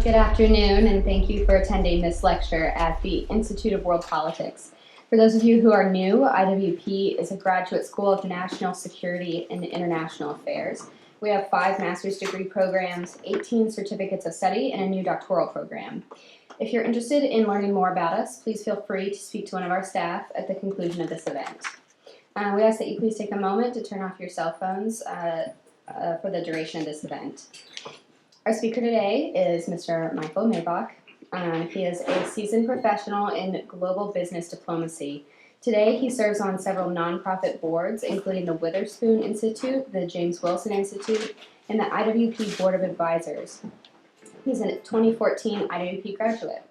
Good afternoon, and thank you for attending this lecture at the Institute of World Politics. For those of you who are new, IWP is a graduate school of national security and international affairs. We have 5 master's degree programs, 18 certificates of study, and a new doctoral program. If you're interested in learning more about us, please feel free to speak to one of our staff at the conclusion of this event. We ask that you please take a moment to turn off your cell phones for the duration of this event. Our speaker today is Mr. Michael Maibach. He is a seasoned professional in global business diplomacy. Today, he serves on several nonprofit boards, including the Witherspoon Institute, the James Wilson Institute, and the IWP Board of Advisors. He's a 2014 IWP graduate.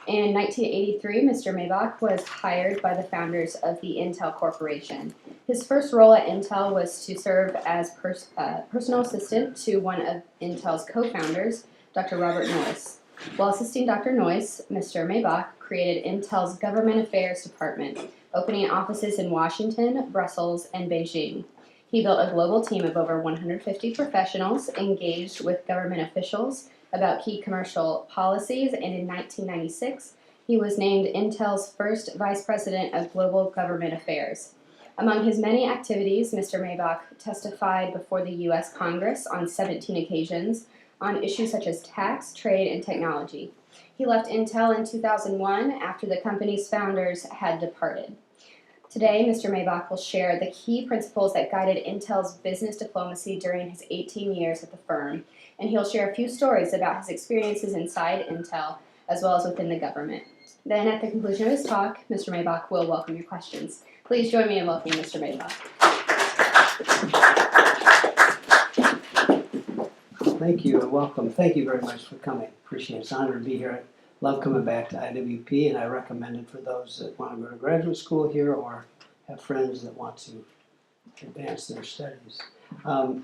In 1983, Mr. Maibach was hired by the founders of the Intel Corporation. His first role at Intel was to serve as personal assistant to one of Intel's co-founders, Dr. Robert Noyce. While assisting Dr. Noyce, Mr. Maibach created Intel's Government Affairs Department, opening offices in Washington, Brussels, and Beijing. He built a global team of over 150 professionals engaged with government officials about key commercial policies, and in 1996, he was named Intel's first Vice President of Global Government Affairs. Among his many activities, Mr. Maibach testified before the U.S. Congress on 17 occasions on issues such as tax, trade, and technology. He left Intel in 2001 after the company's founders had departed. Today, Mr. Maibach will share the key principles that guided Intel's business diplomacy during his 18 years at the firm, and he'll share a few stories about his experiences inside Intel as well as within the government. Then, at the conclusion of his talk, Mr. Maibach will welcome your questions. Please join me in welcoming Mr. Maibach. Thank you and welcome. Thank you very much for coming. Appreciate it. It's an honor to be here. I love coming back to IWP, and I recommend it for those that want to go to graduate school here or have friends that want to advance their studies. What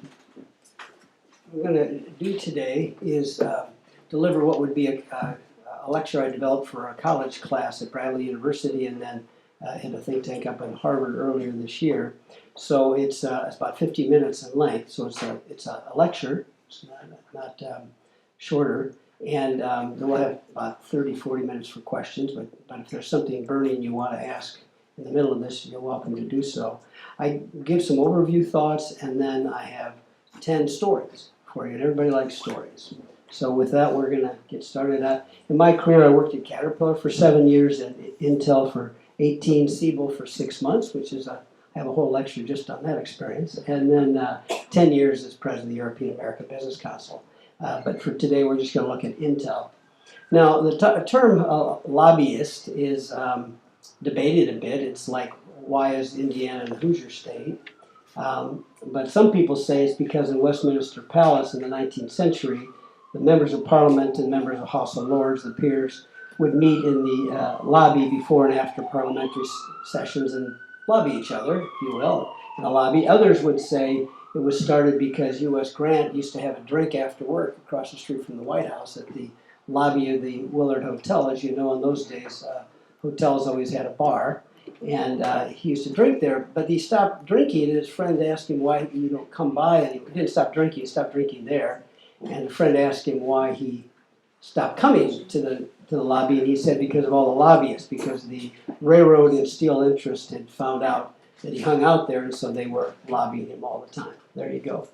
we're going to do today is deliver what would be a lecture I developed for a college class at Bradley University and then in a think tank up in Harvard earlier this year. So it's about 50 minutes in length, so it's a lecture. It's not shorter, and then we'll have about 30-40 minutes for questions, but if there's something burning you want to ask in the middle of this, you're welcome to do so. I give some overview thoughts, and then I have 10 stories for you, and everybody likes stories. So with that, we're going to get started. In my career, I worked at Caterpillar for 7 years, and Intel for 18, Siebel for 6 months, which is I have a whole lecture just on that experience, and then 10 years as president of the European American Business Council. But for today, we're just going to look at Intel. Now, the term lobbyist is debated a bit. It's like, why is Indiana the Hoosier state? But some people say it's because in Westminster Palace in the 19th century, the members of Parliament and members of House of Lords, the peers, would meet in the lobby before and after parliamentary sessions and lobby each other, if you will, in the lobby. Others would say it was started because U.S. Grant used to have a drink after work across the street from the White House at the lobby of the Willard Hotel. As you know, in those days, hotels always had a bar, and he used to drink there, but he stopped drinking, and his friend asked him why you don't come by, and he didn't stop drinking, he stopped drinking there, and the friend asked him why he stopped coming to the lobby, and he said because of all the lobbyists, because the railroad and steel interest had found out that he hung out there, and so they were lobbying him all the time. There you go.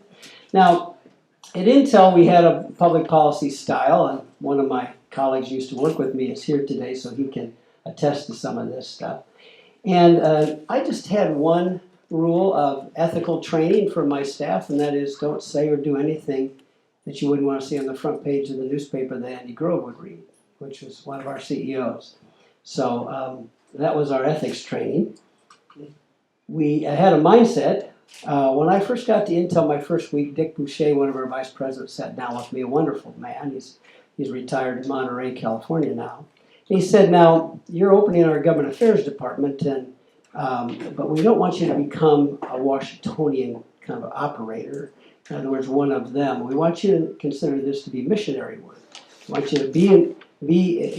Now, at Intel, we had a public policy style, and one of my colleagues used to work with me is here today, so he can attest to some of this stuff. And I just had one rule of ethical training for my staff, and that is don't say or do anything that you wouldn't want to see on the front page of the newspaper that Andy Grove would read, which was one of our CEOs. So that was our ethics training. We had a mindset. When I first got to Intel my first week, Dick Boucher, one of our vice presidents, sat down with me, a wonderful man. He's retired in Monterey, California now. And he said, now, you're opening our government affairs department, and but we don't want you to become a Washingtonian kind of operator. In other words, one of them. We want you to consider this to be missionary work. We want you to be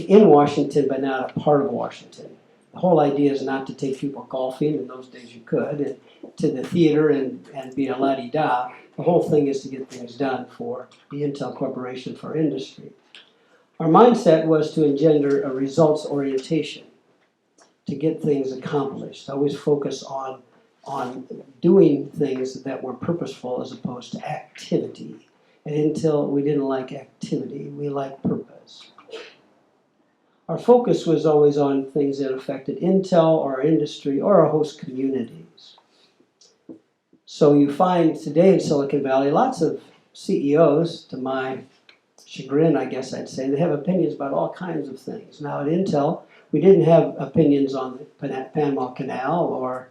in Washington, but not a part of Washington. The whole idea is not to take people golfing, in those days you could, and to the theater and be a la-di-da. The whole thing is to get things done for the Intel Corporation, for industry. Our mindset was to engender a results orientation, to get things accomplished. Always focus on doing things that were purposeful as opposed to activity. And Intel, we didn't like activity, we liked purpose. Our focus was always on things that affected Intel or our industry or our host communities. So you find today in Silicon Valley lots of CEOs, to my chagrin, I guess I'd say, they have opinions about all kinds of things. Now at Intel, we didn't have opinions on the Panama Canal or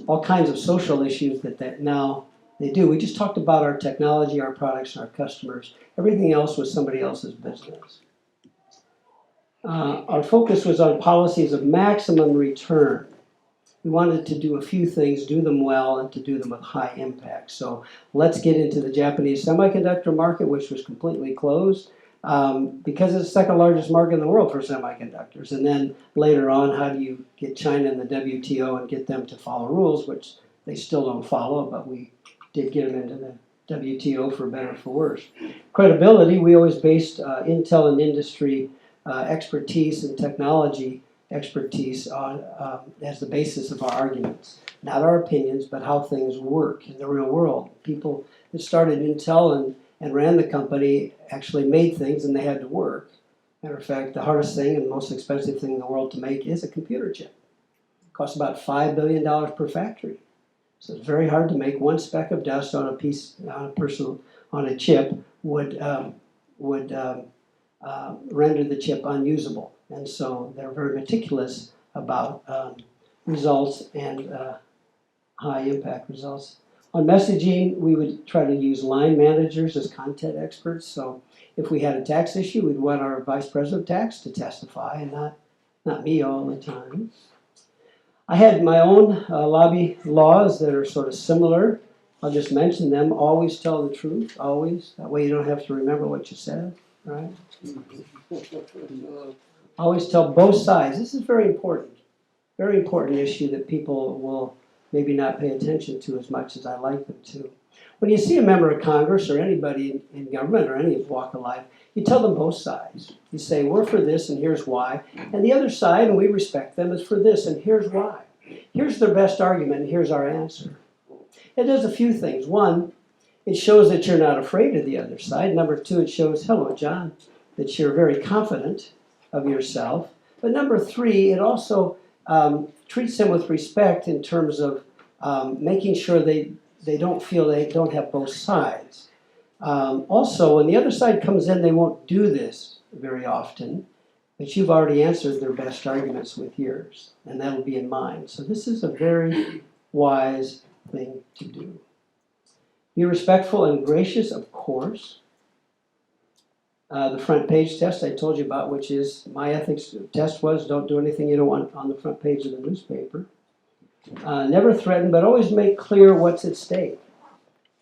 all kinds of social issues that now they do. We just talked about our technology, our products, and our customers. Everything else was somebody else's business. Our focus was on policies of maximum return. We wanted to do a few things, do them well, and to do them with high impact. So let's get into the Japanese semiconductor market, which was completely closed because it's the second largest market in the world for semiconductors. And then later on, how do you get China and the WTO and get them to follow rules, which they still don't follow, but we did get them into the WTO for better or for worse. Credibility, we always based Intel and industry expertise and technology expertise on as the basis of our arguments. Not our opinions, but how things work in the real world. People that started Intel and ran the company actually made things and they had to work. Matter of fact, the hardest thing and most expensive thing in the world to make is a computer chip. It costs about $5 billion per factory. So it's very hard to make. One speck of dust on a chip would render the chip unusable. And so they're very meticulous about results and high impact results. On messaging, we would try to use line managers as content experts. So if we had a tax issue, we'd want our vice president of tax to testify and not me all the time. I had my own lobby laws that are sort of similar. I'll just mention them. Always tell the truth, always. That way you don't have to remember what you said, right? Always tell both sides. This is very important issue that people will maybe not pay attention to as much as I like them to. When you see a member of Congress or anybody in government or any walk of life, you tell them both sides. You say, we're for this and here's why. And the other side, and we respect them, is for this and here's why. Here's their best argument and here's our answer. It does a few things. One, it shows that you're not afraid of the other side. Number two, it shows, hello, John, that you're very confident of yourself. But number three, it also treats them with respect in terms of making sure they don't feel they don't have both sides. Also, when the other side comes in, they won't do this very often, but you've already answered their best arguments with yours, and that'll be in mind. So this is a very wise thing to do. Be respectful and gracious, of course. The front page test I told you about, which is my ethics test was don't do anything you don't want on the front page of the newspaper. Never threaten, but always make clear what's at stake.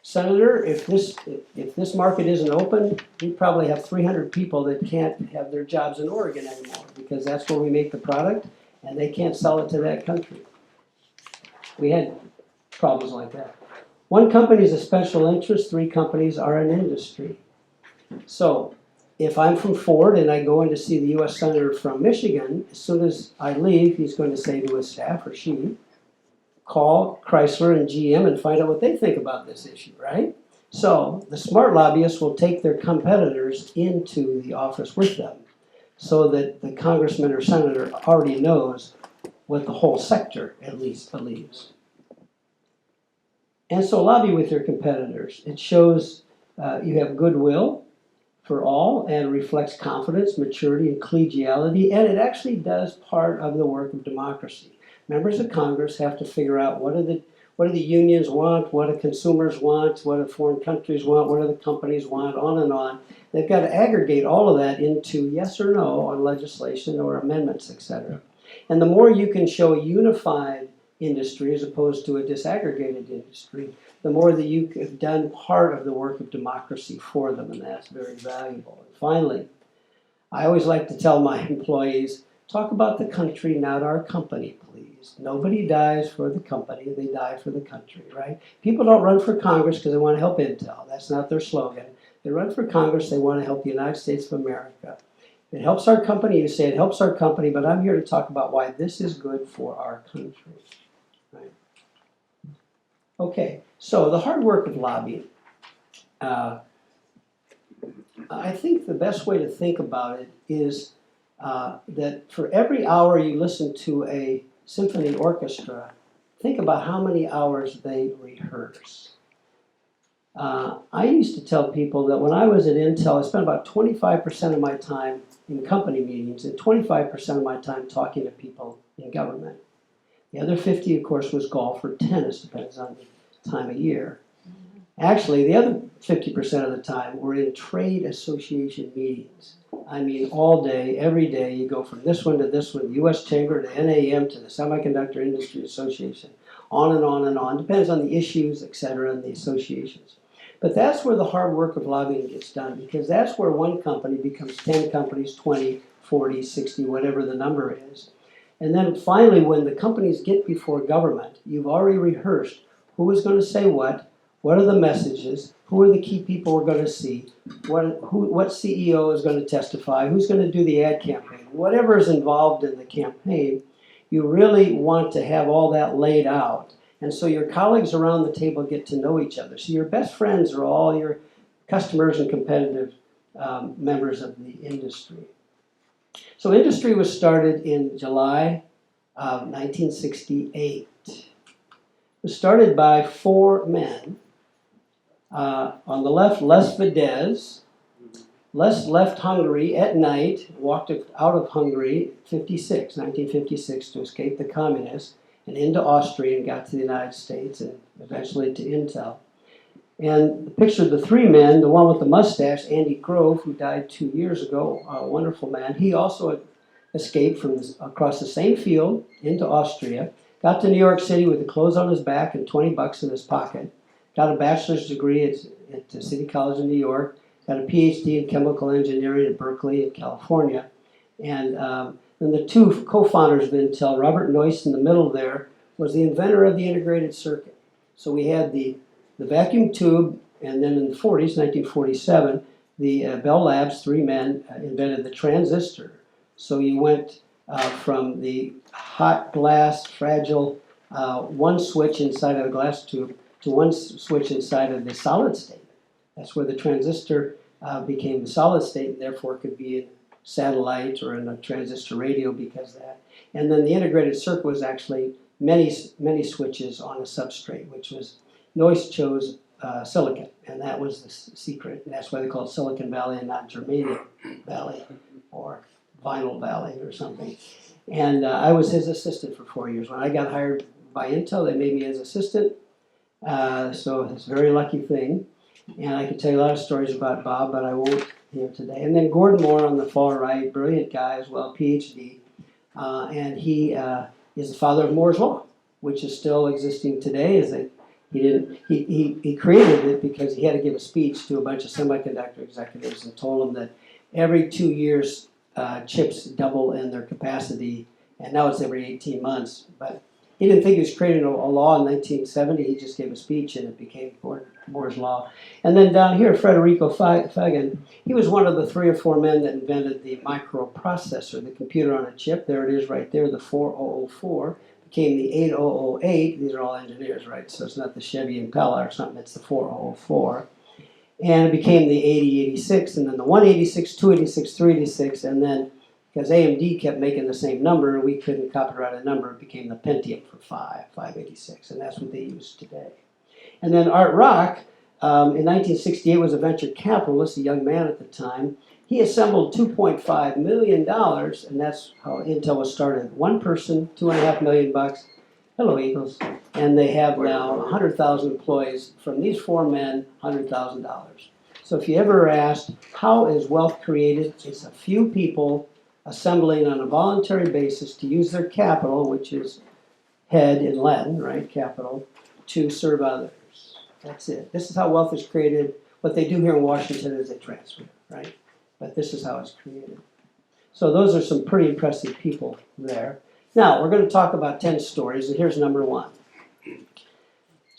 Senator, if this market isn't open, we probably have 300 people that can't have their jobs in Oregon anymore because that's where we make the product and they can't sell it to that country. We had problems like that. One company is a special interest, 3 companies are an industry. So if I'm from Ford and I go in to see the U.S. Senator from Michigan, as soon as I leave, he's going to say to his staff, or she, call Chrysler and GM and find out what they think about this issue, right? So the smart lobbyists will take their competitors into the office with them so that the congressman or senator already knows what the whole sector at least believes. And so lobby with your competitors. It shows you have goodwill for all and reflects confidence, maturity, and collegiality, and it actually does part of the work of democracy. Members of Congress have to figure out what do the unions want, what do consumers want, what do foreign countries want, what do the companies want, on and on. They've got to aggregate all of that into yes or no on legislation or amendments, etc. And the more you can show a unified industry as opposed to a disaggregated industry, the more that you have done part of the work of democracy for them, and that's very valuable. And finally, I always like to tell my employees, talk about the country, not our company, please. Nobody dies for the company, they die for the country, right? People don't run for Congress because they want to help Intel. That's not their slogan. They run for Congress, they want to help the United States of America. It helps our company, you say it helps our company, but I'm here to talk about why this is good for our country. Right? Okay, so the hard work of lobbying. I think the best way to think about it is that for every hour you listen to a symphony orchestra, think about how many hours they rehearse. I used to tell people that when I was at Intel, I spent about 25% of my time in company meetings and 25% of my time talking to people in government. The other 50, of course, was golf or tennis, depends on the time of year. Actually, the other 50% of the time were in trade association meetings. I mean, all day, every day, you go from this one to this one, the U.S. Chamber to NAM to the Semiconductor Industry Association, on and on and on. Depends on the issues, et cetera, and the associations. But that's where the hard work of lobbying gets done, because that's where one company becomes 10 companies, 20, 40, 60, whatever the number is. And then finally, when the companies get before government, you've already rehearsed who is going to say what are the messages, who are the key people we're going to see, what CEO is going to testify, who's going to do the ad campaign, whatever is involved in the campaign, you really want to have all that laid out. And so your colleagues around the table get to know each other. So your best friends are all your customers and competitive members of the industry. So industry was started in July of 1968. It was started by 4 men. On the left, Les Vedez. Les left Hungary at night, walked out of Hungary 1956, to escape the communists, and into Austria and got to the United States and eventually to Intel. And the picture of the 3 men, the one with the mustache, Andy Grove, who died 2 years ago, a wonderful man, he also escaped from across the same field into Austria, got to New York City with the clothes on his back and $20 in his pocket, got a bachelor's degree at City College in New York, got a PhD in chemical engineering at Berkeley in California, and then the 2 co-founders of Intel, Robert Noyce in the middle there, was the inventor of the integrated circuit. So we had the vacuum tube, and then in the 40s, 1947, the Bell Labs, 3 men, invented the transistor. So you went from the hot glass, fragile, one switch inside of a glass tube to one switch inside of the solid state. That's where the transistor became the solid state, and therefore could be in satellite or in a transistor radio because of that. And then the integrated circuit was actually many switches on a substrate, which was, Noyce chose silicon, and that was the secret. And that's why they call it Silicon Valley and not Germanium Valley or Vinyl Valley or something. And I was his assistant for 4 years. When I got hired by Intel, they made me his assistant. So it's a very lucky thing. And I could tell you a lot of stories about Bob, but I won't here today. And then Gordon Moore on the far right, brilliant guy as well, PhD. And he is the father of Moore's Law, which is still existing today. He created it because he had to give a speech to a bunch of semiconductor executives and told them that every 2 years chips double in their capacity, and now it's every 18 months. But he didn't think he was creating a law in 1970. He just gave a speech, and it became Moore's Law. And then down here, Federico Fagan, he was one of the 3 or 4 men that invented the microprocessor, the computer on a chip. There it is right there, the 4004. Became the 8008. These are all engineers, right? So it's not the Chevy Impala or something. It's the 4004. And it became the 8086, and then the 186, 286, 386, and then because AMD kept making the same number and we couldn't copyright a number, it became the Pentium for 586, and that's what they use today. And then Art Rock, in 1968, was a venture capitalist, a young man at the time. He assembled $2.5 million, and that's how Intel was started. One person, $2.5 million. Hello, Eagles. And they have now 100,000 employees. From these 4 men, $100,000. So if you ever asked, how is wealth created? It's a few people assembling on a voluntary basis to use their capital, which is head in Latin, right, capital, to serve others. That's it. This is how wealth is created. What they do here in Washington is they transfer, right? But this is how it's created. So those are some pretty impressive people there. Now, we're going to talk about 10 stories, and here's number 1.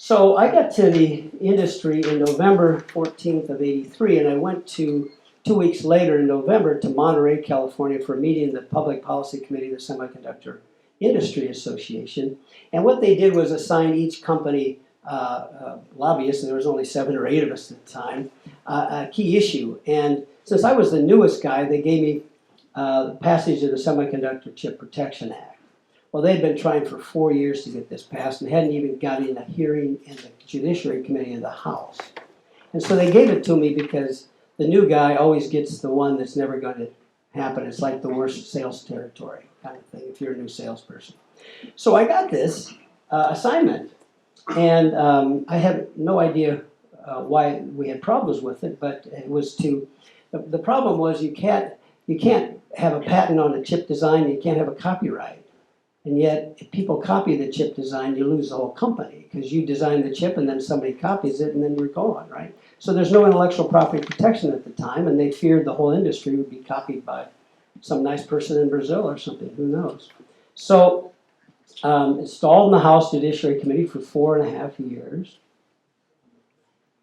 So I got to the industry in November 14th of 83, and I went to 2 weeks later in November to Monterey, California for a meeting of the Public Policy Committee of the Semiconductor Industry Association. And what they did was assign each company lobbyists, and there was only 7 or 8 of us at the time, a key issue. And since I was the newest guy, they gave me the passage of the Semiconductor Chip Protection Act. Well, they'd been trying for 4 years to get this passed and hadn't even gotten a hearing in the Judiciary Committee of the House. And so they gave it to me because the new guy always gets the one that's never going to happen. It's like the worst sales territory kind of thing if you're a new salesperson. So I got this assignment, and I had no idea why we had problems with it, but it was the problem was you can't have a patent on a chip design, you can't have a copyright. And yet, if people copy the chip design, you lose the whole company because you design the chip and then somebody copies it and then you're gone, right? So there's no intellectual property protection at the time, and they feared the whole industry would be copied by some nice person in Brazil or something, who knows. So it stalled in the House Judiciary Committee for 4.5 years.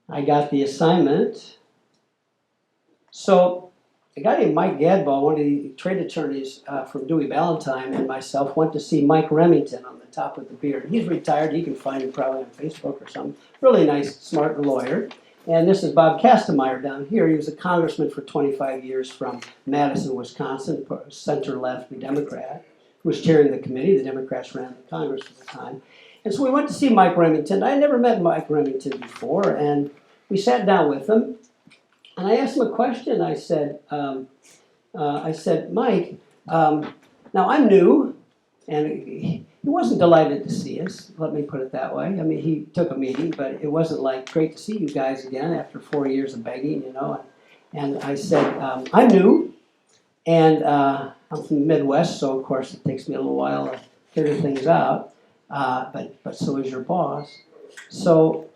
I got the assignment. So a guy named Mike Gadball, one of the trade attorneys from Dewey Ballantyne, and myself went to see Mike Remington on the top with the beard. He's retired. You can find him probably on Facebook or something. Really nice, smart lawyer. And this is Bob Kastemeyer down here. He was a congressman for 25 years from Madison, Wisconsin, center-left Democrat, who was chairing the committee. The Democrats ran the Congress at the time. And so we went to see Mike Remington. I had never met Mike Remington before, and we sat down with him. And I asked him a question. I said, Mike, now I'm new, and he wasn't delighted to see us, let me put it that way. I mean, he took a meeting, but it wasn't like, great to see you guys again after 4 years of begging, you know. And I said, I'm new, and I'm from the Midwest, so of course it takes me a little while to figure things out, but so is your boss. So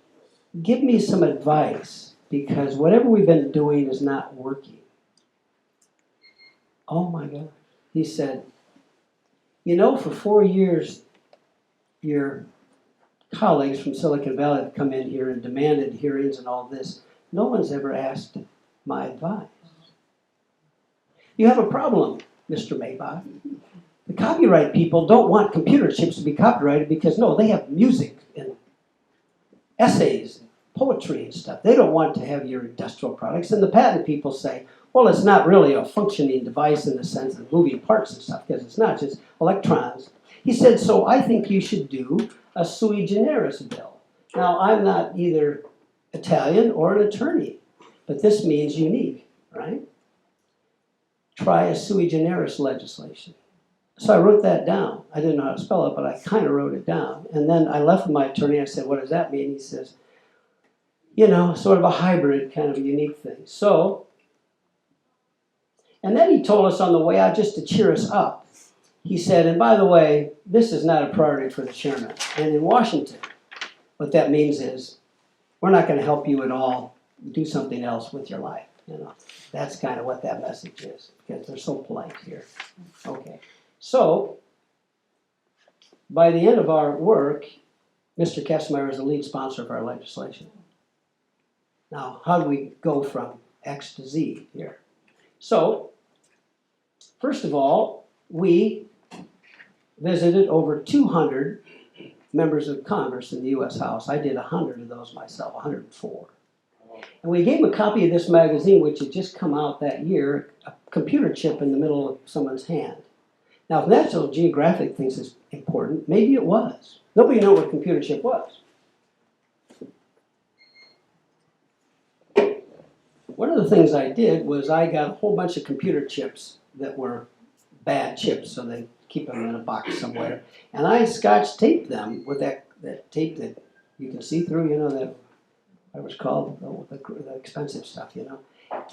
give me some advice, because whatever we've been doing is not working. Oh my God. He said, you know, for 4 years, your colleagues from Silicon Valley have come in here and demanded hearings and all this. No one's ever asked my advice. You have a problem, Mr. Maibach. The copyright people don't want computer chips to be copyrighted because, no, they have music and essays, poetry and stuff. They don't want to have your industrial products. And the patent people say, well, it's not really a functioning device in the sense of moving parts and stuff, because it's not just electrons. He said, so I think you should do a sui generis bill. Now, I'm not either Italian or an attorney, but this means unique, right? Try a sui generis legislation. So I wrote that down. I didn't know how to spell it, but I kind of wrote it down. And then I left with my attorney. I said, what does that mean? He says, you know, sort of a hybrid kind of a unique thing. So, and then he told us on the way out, just to cheer us up, he said, and by the way, this is not a priority for the chairman. And in Washington, what that means is, we're not going to help you at all. Do something else with your life. You know, that's kind of what that message is, because they're so polite here. Okay. So, by the end of our work, Mr. Kastemeyer is the lead sponsor of our legislation. Now, how do we go from X to Z here? So, first of all, we visited over 200 members of Congress in the U.S. House. I did 100 of those myself, 104. And we gave them a copy of this magazine, which had just come out that year, a computer chip in the middle of someone's hand. Now, if National Geographic thinks it's important, maybe it was. Nobody knew what a computer chip was. One of the things I did was I got a whole bunch of computer chips that were bad chips, so they keep them in a box somewhere. And I scotch taped them with that tape that you can see through, you know, that was called the expensive stuff, you know.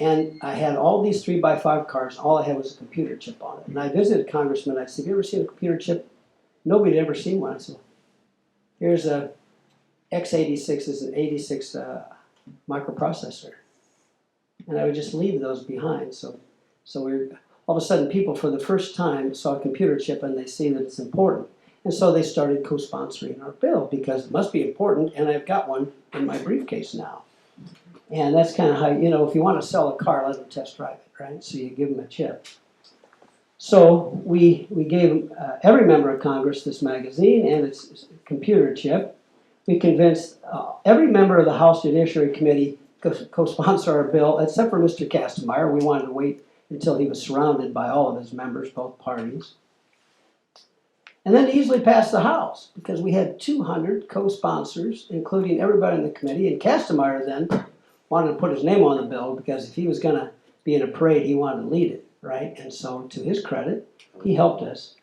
And I had all these 3x5 cards. All I had was a computer chip on it. And I visited a congressman. I said, have you ever seen a computer chip? Nobody had ever seen one. I said, here's a x86 is an 86 microprocessor. And I would just leave those behind. So we're all of a sudden people for the first time saw a computer chip and they see that it's important. And so they started co-sponsoring our bill because it must be important, and I've got one in my briefcase now. And that's kind of how, if you want to sell a car, let them test drive it, right? So you give them a chip. So we gave every member of Congress this magazine and its computer chip. We convinced every member of the House Judiciary Committee to co-sponsor our bill, except for Mr. Kastenmeier. We wanted to wait until he was surrounded by all of his members, both parties. And then easily passed the House, because we had 200 co-sponsors, including everybody in the committee. And Kastenmeier then wanted to put his name on the bill, because if he was going to be in a parade, he wanted to lead it, right? And so, to his credit, he helped us.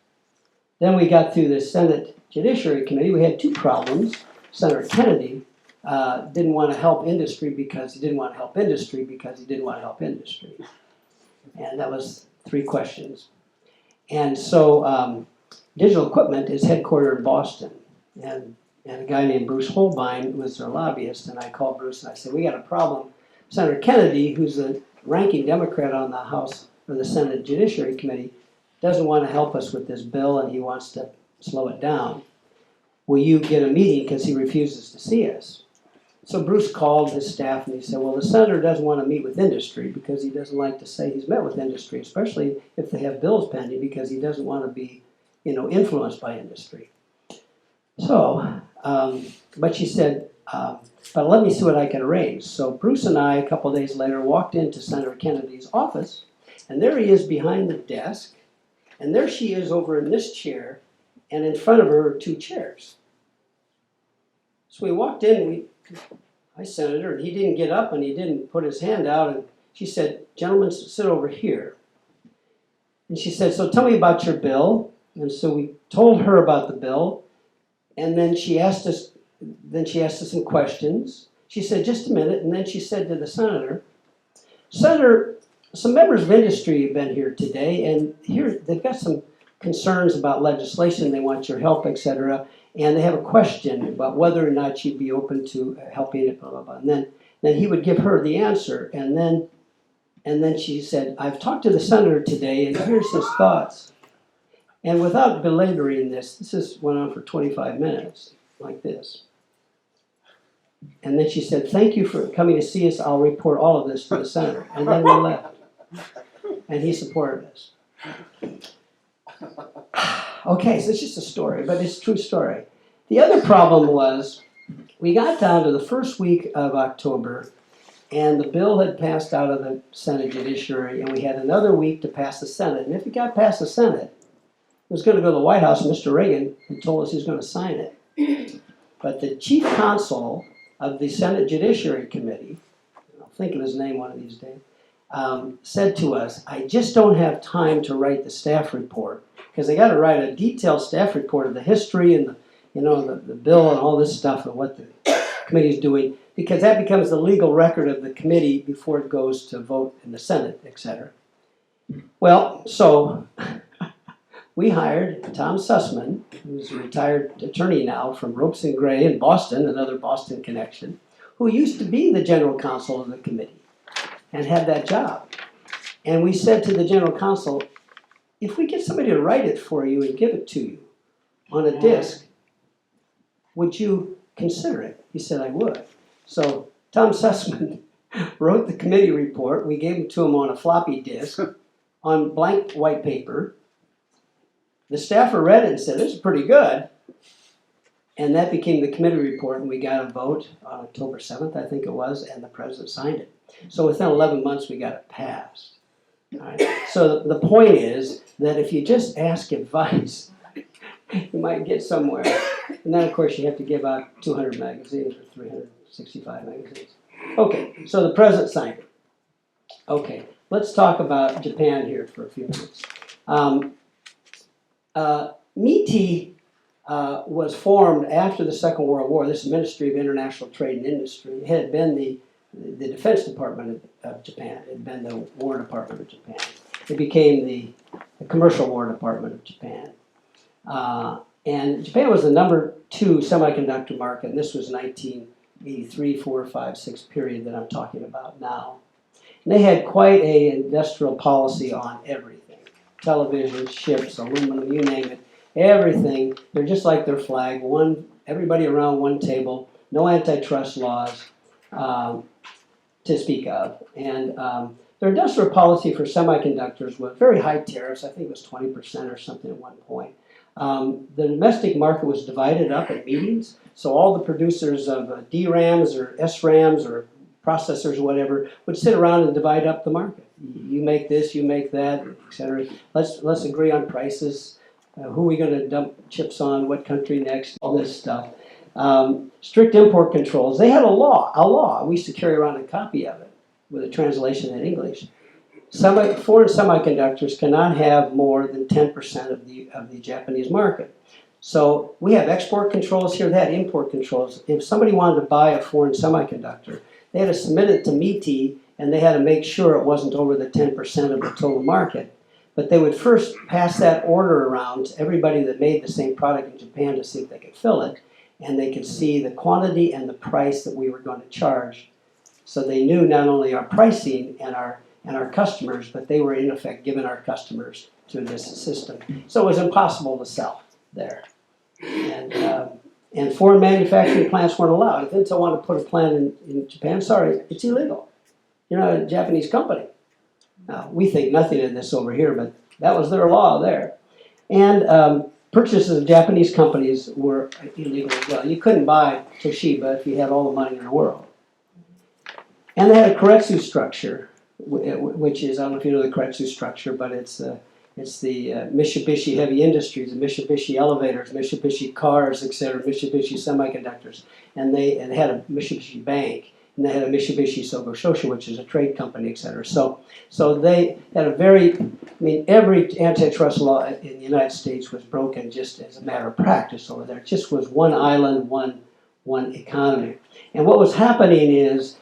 Then we got through the Senate Judiciary Committee. We had two problems. Senator Kennedy didn't want to help industry because he didn't want to help industry because he didn't want to help industry. And that was 3 questions. And so Digital Equipment is headquartered in Boston. And a guy named Bruce Holbein was their lobbyist. And I called Bruce and I said, we got a problem. Senator Kennedy, who's the ranking Democrat on the House or the Senate Judiciary Committee, doesn't want to help us with this bill and he wants to slow it down. Will you get a meeting, because he refuses to see us? So Bruce called his staff and he said, well, the senator doesn't want to meet with industry because he doesn't like to say he's met with industry, especially if they have bills pending, because he doesn't want to be, influenced by industry. So, but she said, but let me see what I can arrange. So Bruce and I, a couple of days later, walked into Senator Kennedy's office, and there he is behind the desk, and there she is over in this chair, and in front of her are 2 chairs. So we walked in, I Senator, and he didn't get up and he didn't put his hand out, and she said, gentlemen, sit over here. And she said, so tell me about your bill. And so we told her about the bill, and then she asked us some questions. She said, just a minute, and then she said to the senator, Senator, some members of industry have been here today, and here they've got some concerns about legislation, they want your help, etc. And they have a question about whether or not you'd be open to helping it, blah, blah, blah. And then he would give her the answer. And then she said, I've talked to the senator today, and here's his thoughts. And without belaboring this went on for 25 minutes, like this. And then she said, thank you for coming to see us. I'll report all of this to the senator. And then we left. And he supported us. Okay, so it's just a story, but it's a true story. The other problem was, we got down to the first week of October, and the bill had passed out of the Senate Judiciary, and we had another week to pass the Senate. And if it got past the Senate, it was going to go to the White House, and Mr. Reagan had told us he was going to sign it. But the chief counsel of the Senate Judiciary Committee, I'll think of his name one of these days, said to us, I just don't have time to write the staff report, because they got to write a detailed staff report of the history and the bill and all this stuff and what the committee is doing, because that becomes the legal record of the committee before it goes to vote in the Senate, etc. Well, so we hired Tom Sussman, who's a retired attorney now from Ropes and Gray in Boston, another Boston connection, who used to be the general counsel of the committee and had that job. And we said to the general counsel, if we get somebody to write it for you and give it to you on a disc, would you consider it? He said, I would. So Tom Sussman wrote the committee report. We gave it to him on a floppy disk on blank white paper. The staffer read it and said, this is pretty good. And that became the committee report, and we got a vote on October 7th, I think it was, and the president signed it. So within 11 months, we got it passed. All right. So the point is that if you just ask advice, you might get somewhere. And then, of course, you have to give out 200 magazines or 365 magazines. Okay, so the president signed it. Okay, let's talk about Japan here for a few minutes. MITI was formed after the Second World War. This is Ministry of International Trade and Industry. It had been the Defense Department of Japan. It had been the War Department of Japan. It became the Commercial War Department of Japan. And Japan was the #2 semiconductor market, and this was 1983, 4, 5, 6 period that I'm talking about now. And they had quite an industrial policy on everything. Television, ships, aluminum, you name it. everything. They're just like their flag, everybody around one table, no antitrust laws to speak of. And their industrial policy for semiconductors was very high tariffs. I think it was 20% or something at one point. The domestic market was divided up at meetings. So all the producers of DRAMs or SRAMs or processors or whatever would sit around and divide up the market. You make this, you make that, etc. Let's agree on prices. Who are we going to dump chips on? What country next? All this stuff. Strict import controls. They had a law. We used to carry around a copy of it with a translation in English. Foreign semiconductors cannot have more than 10% of the Japanese market. So we have export controls here. They had import controls. If somebody wanted to buy a foreign semiconductor, they had to submit it to MITI, and they had to make sure it wasn't over the 10% of the total market. But they would first pass that order around to everybody that made the same product in Japan to see if they could fill it, and they could see the quantity and the price that we were going to charge. So they knew not only our pricing and our customers, but they were in effect giving our customers through this system. So it was impossible to sell there. And foreign manufacturing plants weren't allowed. If Intel wanted to put a plant in Japan, sorry, it's illegal. You're not a Japanese company. Now, we think nothing of this over here, but that was their law there. And purchases of Japanese companies were illegal as well. You couldn't buy Toshiba if you had all the money in the world. And they had a keiretsu structure, which is, I don't know if you know the keiretsu structure, but it's the Mitsubishi Heavy Industries, the Mitsubishi Elevators, Mitsubishi Cars, etc., Mitsubishi Semiconductors. And they had a Mitsubishi Bank, and they had a Mitsubishi Sogoshoshi, which is a trade company, etc. So they had every antitrust law in the United States was broken just as a matter of practice over there. It just was one island, one economy. And what was happening is,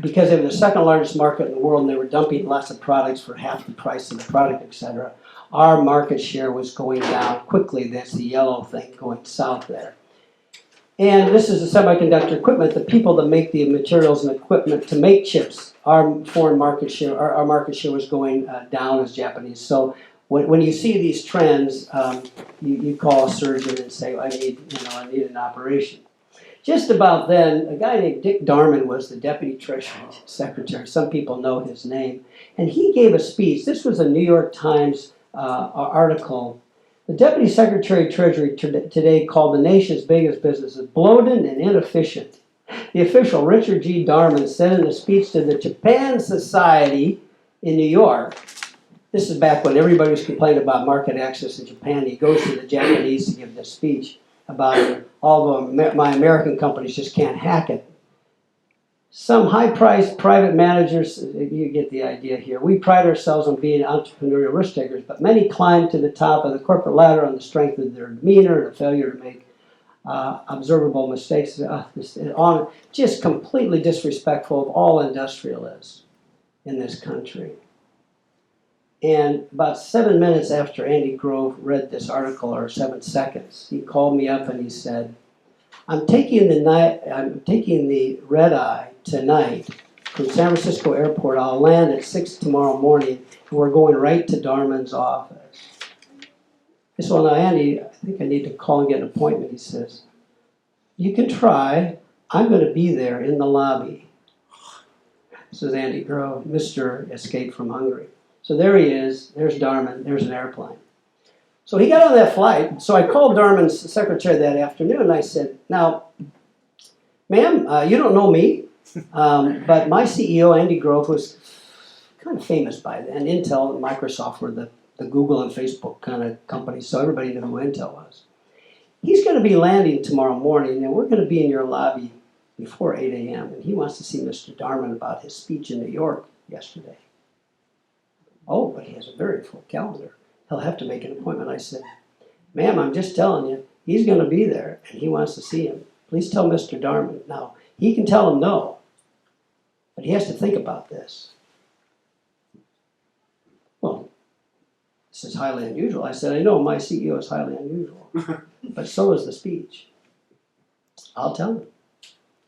because they were the second largest market in the world and they were dumping lots of products for half the price of the product, etc., our market share was going down quickly. That's the yellow thing going south there. And this is the semiconductor equipment, the people that make the materials and equipment to make chips. Our foreign market share, our market share was going down as Japanese. So when you see these trends, you call a surgeon and say, I need an operation. Just about then, a guy named Dick Darman was the Deputy Treasury Secretary. Some people know his name. And he gave a speech. This was a New York Times article. The Deputy Secretary of Treasury today called the nation's biggest businesses bloated and inefficient. The official, Richard G. Darman, said in a speech to the Japan Society in New York, this is back when everybody was complaining about market access in Japan. He goes to the Japanese to give this speech about although my American companies just can't hack it. Some high-priced private managers, you get the idea here. We pride ourselves on being entrepreneurial risk takers, but many climb to the top of the corporate ladder on the strength of their demeanor and a failure to make observable mistakes. Just completely disrespectful of all industrialists in this country. And about 7 minutes after Andy Grove read this article, or 7 seconds, he called me up and he said, I'm taking the red eye tonight from San Francisco Airport. I'll land at 6 tomorrow morning, and we're going right to Darman's office. I said, well, now, Andy, I think I need to call and get an appointment. He says, you can try. I'm going to be there in the lobby. This is Andy Grove, Mr. Escape from Hungary. So there he is. There's Darman. There's an airplane. So he got on that flight. So I called Darman's secretary that afternoon, and I said, now, ma'am, you don't know me, but my CEO, Andy Grove, was kind of famous by then. Intel and Microsoft were the Google and Facebook kind of companies, so everybody knew who Intel was. He's going to be landing tomorrow morning, and we're going to be in your lobby before 8 a.m., and he wants to see Mr. Darman about his speech in New York yesterday. Oh, but he has a very full calendar. He'll have to make an appointment. I said, ma'am, I'm just telling you, he's going to be there, and he wants to see him. Please tell Mr. Darman. Now, he can tell him no, but he has to think about this. Well, this is highly unusual. I said, I know my CEO is highly unusual, but so is the speech. I'll tell him.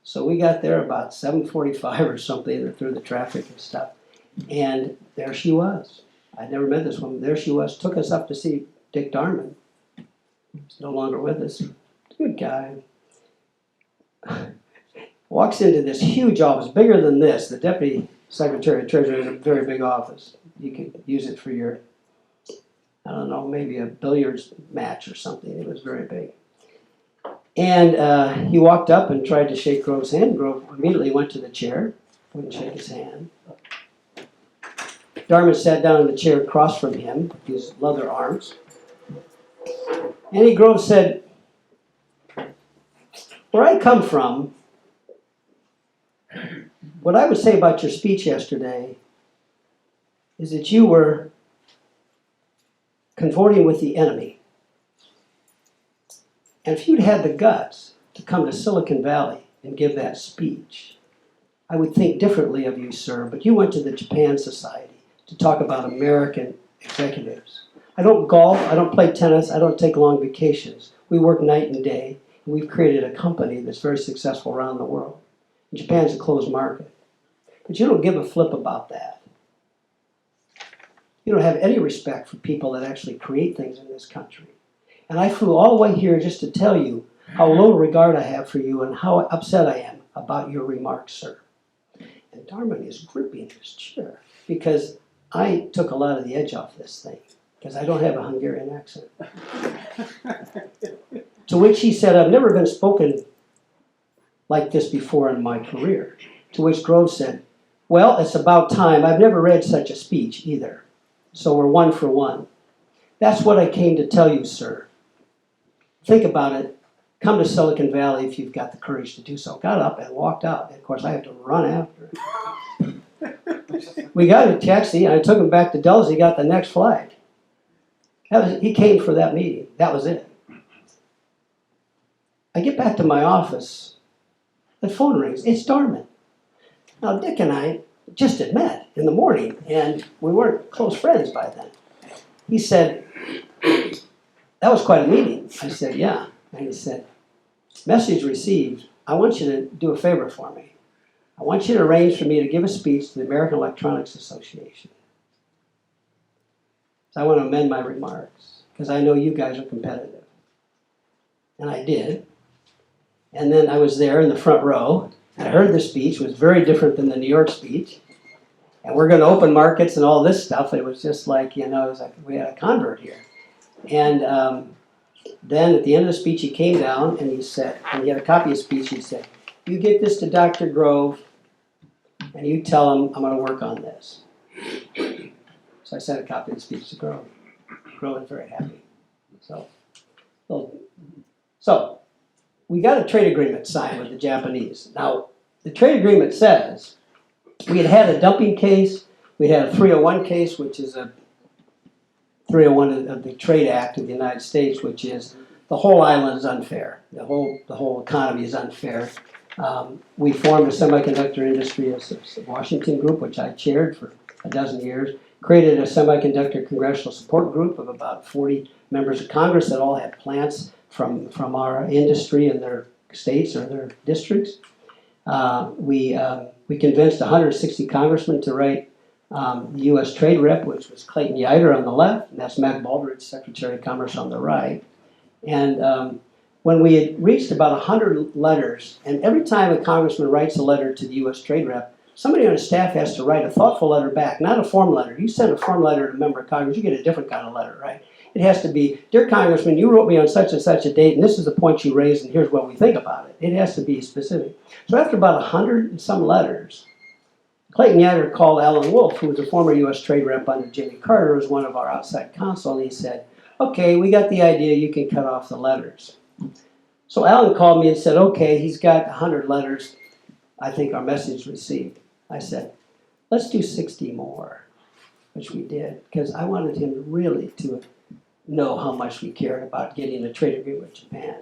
So we got there about 7:45 or something through the traffic and stuff. And there she was. I'd never met this woman. There she was. Took us up to see Dick Darman. He's no longer with us. Good guy. Walks into this huge office, bigger than this. The deputy secretary of treasury is a very big office. You could use it for your, I don't know, maybe a billiards match or something. It was very big. And he walked up and tried to shake Grove's hand. Grove immediately went to the chair, wouldn't shake his hand. Darman sat down in the chair across from him with his leather arms. Andy Grove said, where I come from, what I would say about your speech yesterday is that you were consorting with the enemy. And if you'd had the guts to come to Silicon Valley and give that speech, I would think differently of you, sir, but you went to the Japan Society to talk about American executives. I don't golf, I don't play tennis, I don't take long vacations. We work night and day, and we've created a company that's very successful around the world. And Japan's a closed market. But you don't give a flip about that. You don't have any respect for people that actually create things in this country. And I flew all the way here just to tell you how low regard I have for you and how upset I am about your remarks, sir. And Darman is gripping his chair because I took a lot of the edge off this thing because I don't have a Hungarian accent. To which he said, I've never been spoken like this before in my career. To which Grove said, well, it's about time. I've never read such a speech either. So we're 1 for 1. That's what I came to tell you, sir. Think about it. Come to Silicon Valley if you've got the courage to do so. Got up and walked out. And of course, I had to run after him. We got a taxi, and I took him back to Dulles. He got the next flight. He came for that meeting. That was it. I get back to my office. The phone rings. It's Darman. Now, Dick and I just had met in the morning, and we weren't close friends by then. He said, that was quite a meeting. I said, yeah. And he said, message received. I want you to do a favor for me. I want you to arrange for me to give a speech to the American Electronics Association. So I want to amend my remarks because I know you guys are competitive. And I did. And then I was there in the front row. And I heard the speech. It was very different than the New York speech. And we're going to open markets and all this stuff. It was just like, it was like we had a convert here. And then at the end of the speech, he came down and he said, and he had a copy of the speech, he said, you get this to Dr. Grove and you tell him I'm going to work on this. So I sent a copy of the speech to Grove. Grove was very happy. So we got a trade agreement signed with the Japanese. Now, the trade agreement says we had a dumping case, we had a 301 case, which is a 301 of the Trade Act of the United States, which is the whole island is unfair. The whole economy is unfair. We formed a semiconductor industry Washington group, which I chaired for a dozen years, created a semiconductor congressional support group of about 40 members of Congress that all had plants from our industry in their states or their districts. We convinced 160 congressmen to write the U.S. Trade Rep, which was Clayton Yiter on the left, and that's Mac Baldridge, Secretary of Commerce, on the right. And when we had reached about 100 letters, and every time a congressman writes a letter to the U.S. Trade Rep, somebody on his staff has to write a thoughtful letter back, not a form letter. You send a form letter to a member of Congress, you get a different kind of letter, right? It has to be, dear Congressman, you wrote me on such and such a date, and this is the point you raised, and here's what we think about it. It has to be specific. So after about 100 and some letters, Clayton Yiter called Alan Wolf, who was a former U.S. Trade Rep under Jimmy Carter, was one of our outside counsel, and he said, okay, we got the idea, you can cut off the letters. So Alan called me and said, okay, he's got 100 letters. I think our message received. I said, let's do 60 more, which we did, because I wanted him really to know how much we cared about getting a trade agreement with Japan.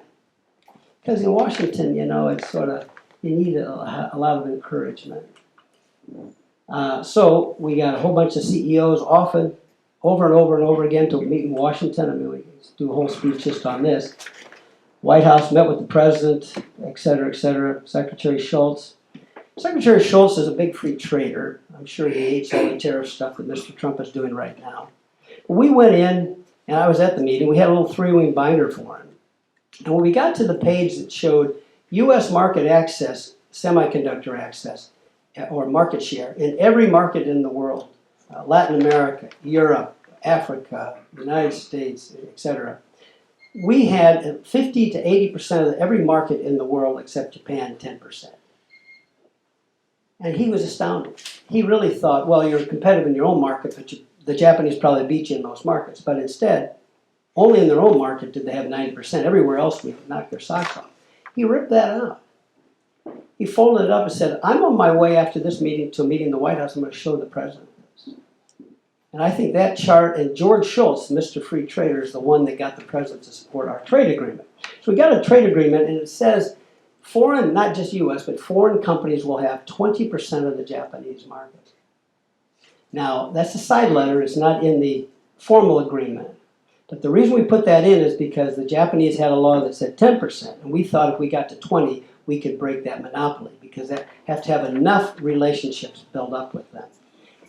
Because in Washington, it's sort of, you need a lot of encouragement. So we got a whole bunch of CEOs often, over and over and over again to meet in Washington. I mean, we could do a whole speech just on this. White House met with the president, et cetera, Secretary Shultz. Secretary Shultz is a big free trader. I'm sure he hates all the tariff stuff that Mr. Trump is doing right now. We went in And I was at the meeting. We had a little 3-wing binder for him. And when we got to the page that showed U.S. market access, semiconductor access, or market share in every market in the world, Latin America, Europe, Africa, United States, etc. We had 50 to 80% of every market in the world except Japan, 10%. And he was astounded. He really thought, well, you're competitive in your own market, but the Japanese probably beat you in most markets. But instead, only in their own market did they have 90%. Everywhere else, we knocked their socks off. He ripped that out. He folded it up and said, I'm on my way after this meeting to a meeting in the White House. I'm going to show the president this. And I think that chart, and George Shultz, Mr. Free Trader, is the one that got the president to support our trade agreement. So we got a trade agreement, and it says foreign, not just U.S., but foreign companies will have 20% of the Japanese market. Now, that's a side letter. It's not in the formal agreement. But the reason we put that in is because the Japanese had a law that said 10%, and we thought if we got to 20, we could break that monopoly, because they have to have enough relationships built up with them.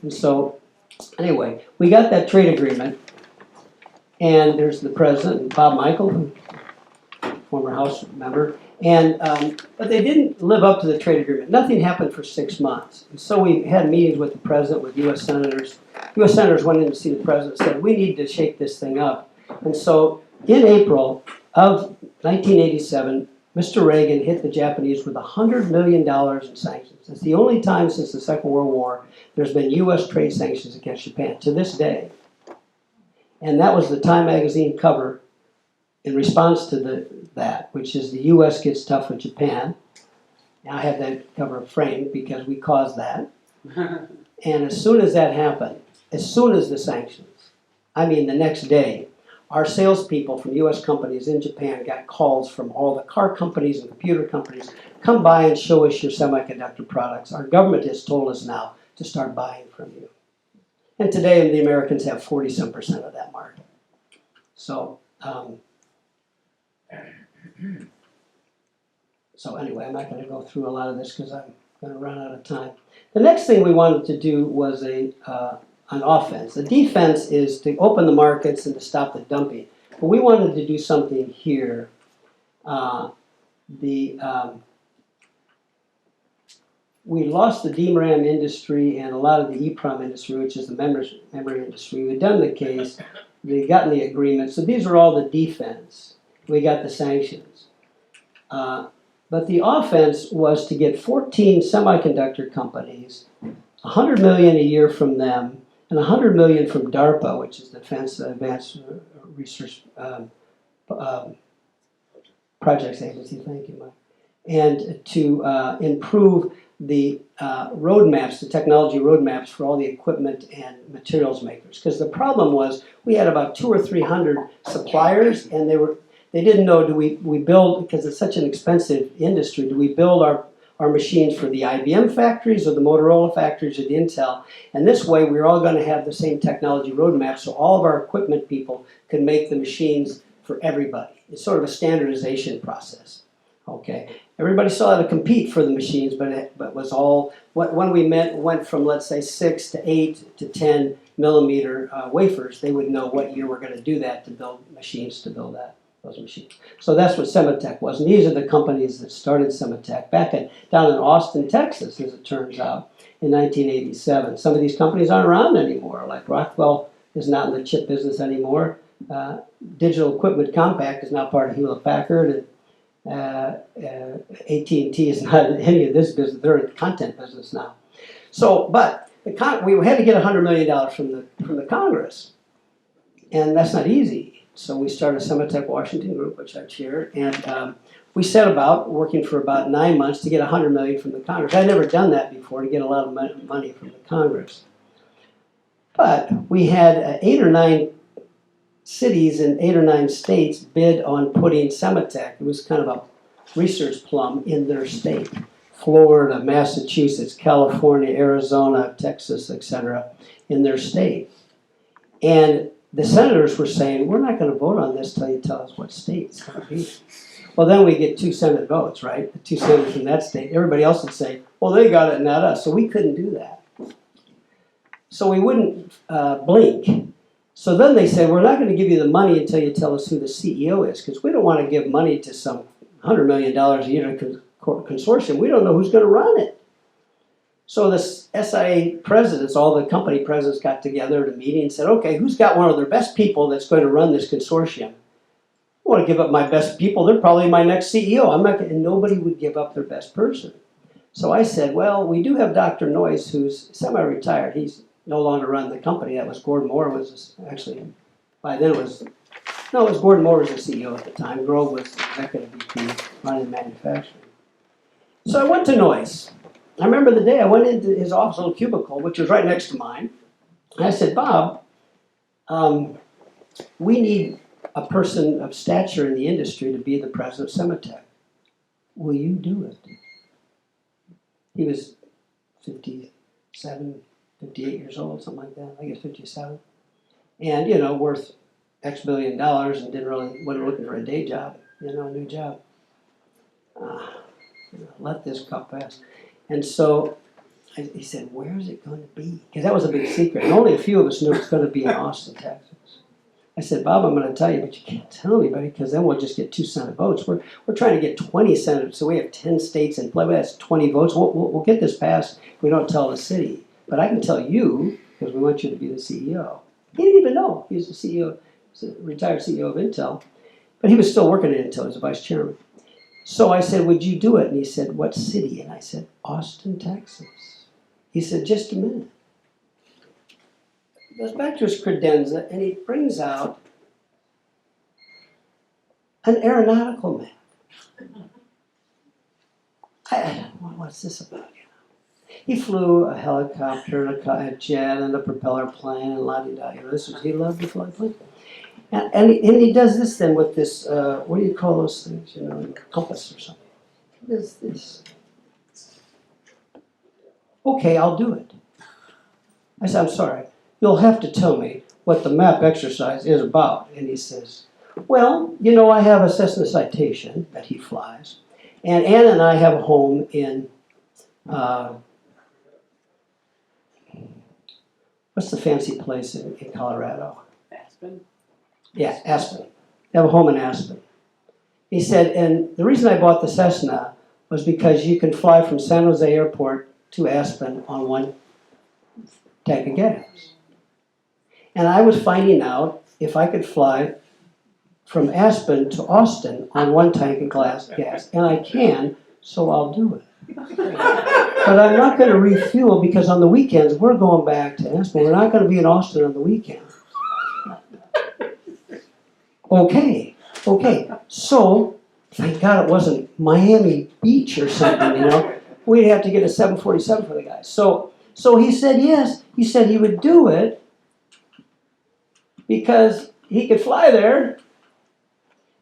And so, anyway, we got that trade agreement, and there's the president, Bob Michael, former House member, and but they didn't live up to the trade agreement. Nothing happened for 6 months. And so we had meetings with the president, with U.S. senators. U.S. senators went in to see the president and said, we need to shake this thing up. And so in April of 1987, Mr. Reagan hit the Japanese with $100 million in sanctions. It's the only time since the Second World War there's been U.S. trade sanctions against Japan, to this day. And that was the Time magazine cover in response to that, which is the U.S. gets tough with Japan. Now I have that cover framed because we caused that. And as soon as that happened, as soon as the sanctions, I mean the next day, our salespeople from U.S. companies in Japan got calls from all the car companies and computer companies, come by and show us your semiconductor products. Our government has told us now to start buying from you. And today the Americans have 40-some% of that market. So, anyway, I'm not going to go through a lot of this because I'm going to run out of time. The next thing we wanted to do was an offense. The defense is to open the markets and to stop the dumping. But we wanted to do something here. We lost the DRAM industry and a lot of the EEPROM industry, which is the memory industry. We'd done the case. We'd gotten the agreement. So these are all the defense. We got the sanctions. But the offense was to get 14 semiconductor companies, $100 million a year from them, and $100 million from DARPA, which is Defense Advanced Research Projects Agency. Thank you, Mike. And to improve the roadmaps, the technology roadmaps for all the equipment and materials makers. Because the problem was we had about 200 or 300 suppliers, and they didn't know, do we build, because it's such an expensive industry, do we build our machines for the IBM factories or the Motorola factories or the Intel? And this way we're all going to have the same technology roadmap, so all of our equipment people can make the machines for everybody. It's sort of a standardization process. Okay, everybody still had to compete for the machines, but it was all, when we went from, let's say, 6 to 8 to 10 millimeter wafers, they would know what year we're going to do that to build machines to build those machines. So that's what SEMATECH was. And these are the companies that started SEMATECH back down in Austin, Texas, as it turns out, in 1987. Some of these companies aren't around anymore, like Rockwell is not in the chip business anymore. Digital Equipment Compact is now part of Hewlett-Packard, and AT&T is not in any of this business. They're in the content business now. So, but we had to get $100 million from the Congress, and that's not easy. So we started a SEMATECH Washington group, which I chaired, and we set about working for about 9 months to get $100 million from the Congress. I'd never done that before, to get a lot of money from the Congress. But we had 8 or 9 cities in 8 or 9 states bid on putting SEMATECH. It was kind of a research plum in their state. Florida, Massachusetts, California, Arizona, Texas, etc., in their state. And the senators were saying, we're not going to vote on this till you tell us what state it's going to be. Well, then we get 2 Senate votes, right? The 2 senators from that state. Everybody else would say, well, they got it, not us. So we couldn't do that. So we wouldn't blink. So then they said, we're not going to give you the money until you tell us who the CEO is, because we don't want to give money to some $100 million a year consortium. We don't know who's going to run it. So the SIA presidents, all the company presidents got together at a meeting and said, okay, who's got one of their best people that's going to run this consortium? I want to give up my best people. They're probably my next CEO. I'm not going, and nobody would give up their best person. So I said, well, we do have Dr. Noyce, who's semi-retired. He's no longer running the company. That was Gordon Moore was actually, by then it was Gordon Moore was the CEO at the time. Grove was the executive VP running manufacturing. So I went to Noyce. I remember the day I went into his office, little cubicle, which was right next to mine. And I said, Bob, we need a person of stature in the industry to be the president of SEMATECH. Will you do it? He was 57, 58 years old, something like that. I guess 57. And, worth X billion dollars and wasn't looking for a day job, a new job. Let this cup pass. And so he said, where is it going to be? Because that was a big secret. And only a few of us knew it's going to be in Austin, Texas. I said, Bob, I'm going to tell you, but you can't tell anybody because then we'll just get 2 Senate votes. We're trying to get 20 senators, so we have 10 states in play. That's 20 votes. We'll get this passed if we don't tell the city. But I can tell you because we want you to be the CEO. He didn't even know. He was the CEO, retired CEO of Intel. But he was still working at Intel as a vice chairman. So I said, would you do it? And he said, what city? And I said, Austin, Texas. He said, just a minute. He goes back to his credenza and he brings out an aeronautical map. What's this about? He flew a helicopter, a jet, and a propeller plane, and la-di-da. He loved to fly planes. And he does this then with this, what do you call those things, compass or something. This. Okay, I'll do it. I said, I'm sorry, you'll have to tell me what the map exercise is about. And he says, well, I have a Cessna Citation that he flies. And Ann and I have a home in, what's the fancy place in Colorado? Aspen. Yeah, Aspen. They have a home in Aspen. He said, and the reason I bought the Cessna was because you can fly from San Jose Airport to Aspen on one tank of gas. And I was finding out if I could fly from Aspen to Austin on one tank of gas, and I can, so I'll do it. But I'm not going to refuel because on the weekends we're going back to Aspen. We're not going to be in Austin on the weekend. Okay. So, thank God it wasn't Miami Beach or something, We'd have to get a 747 for the guy. So he said yes. He said he would do it because he could fly there.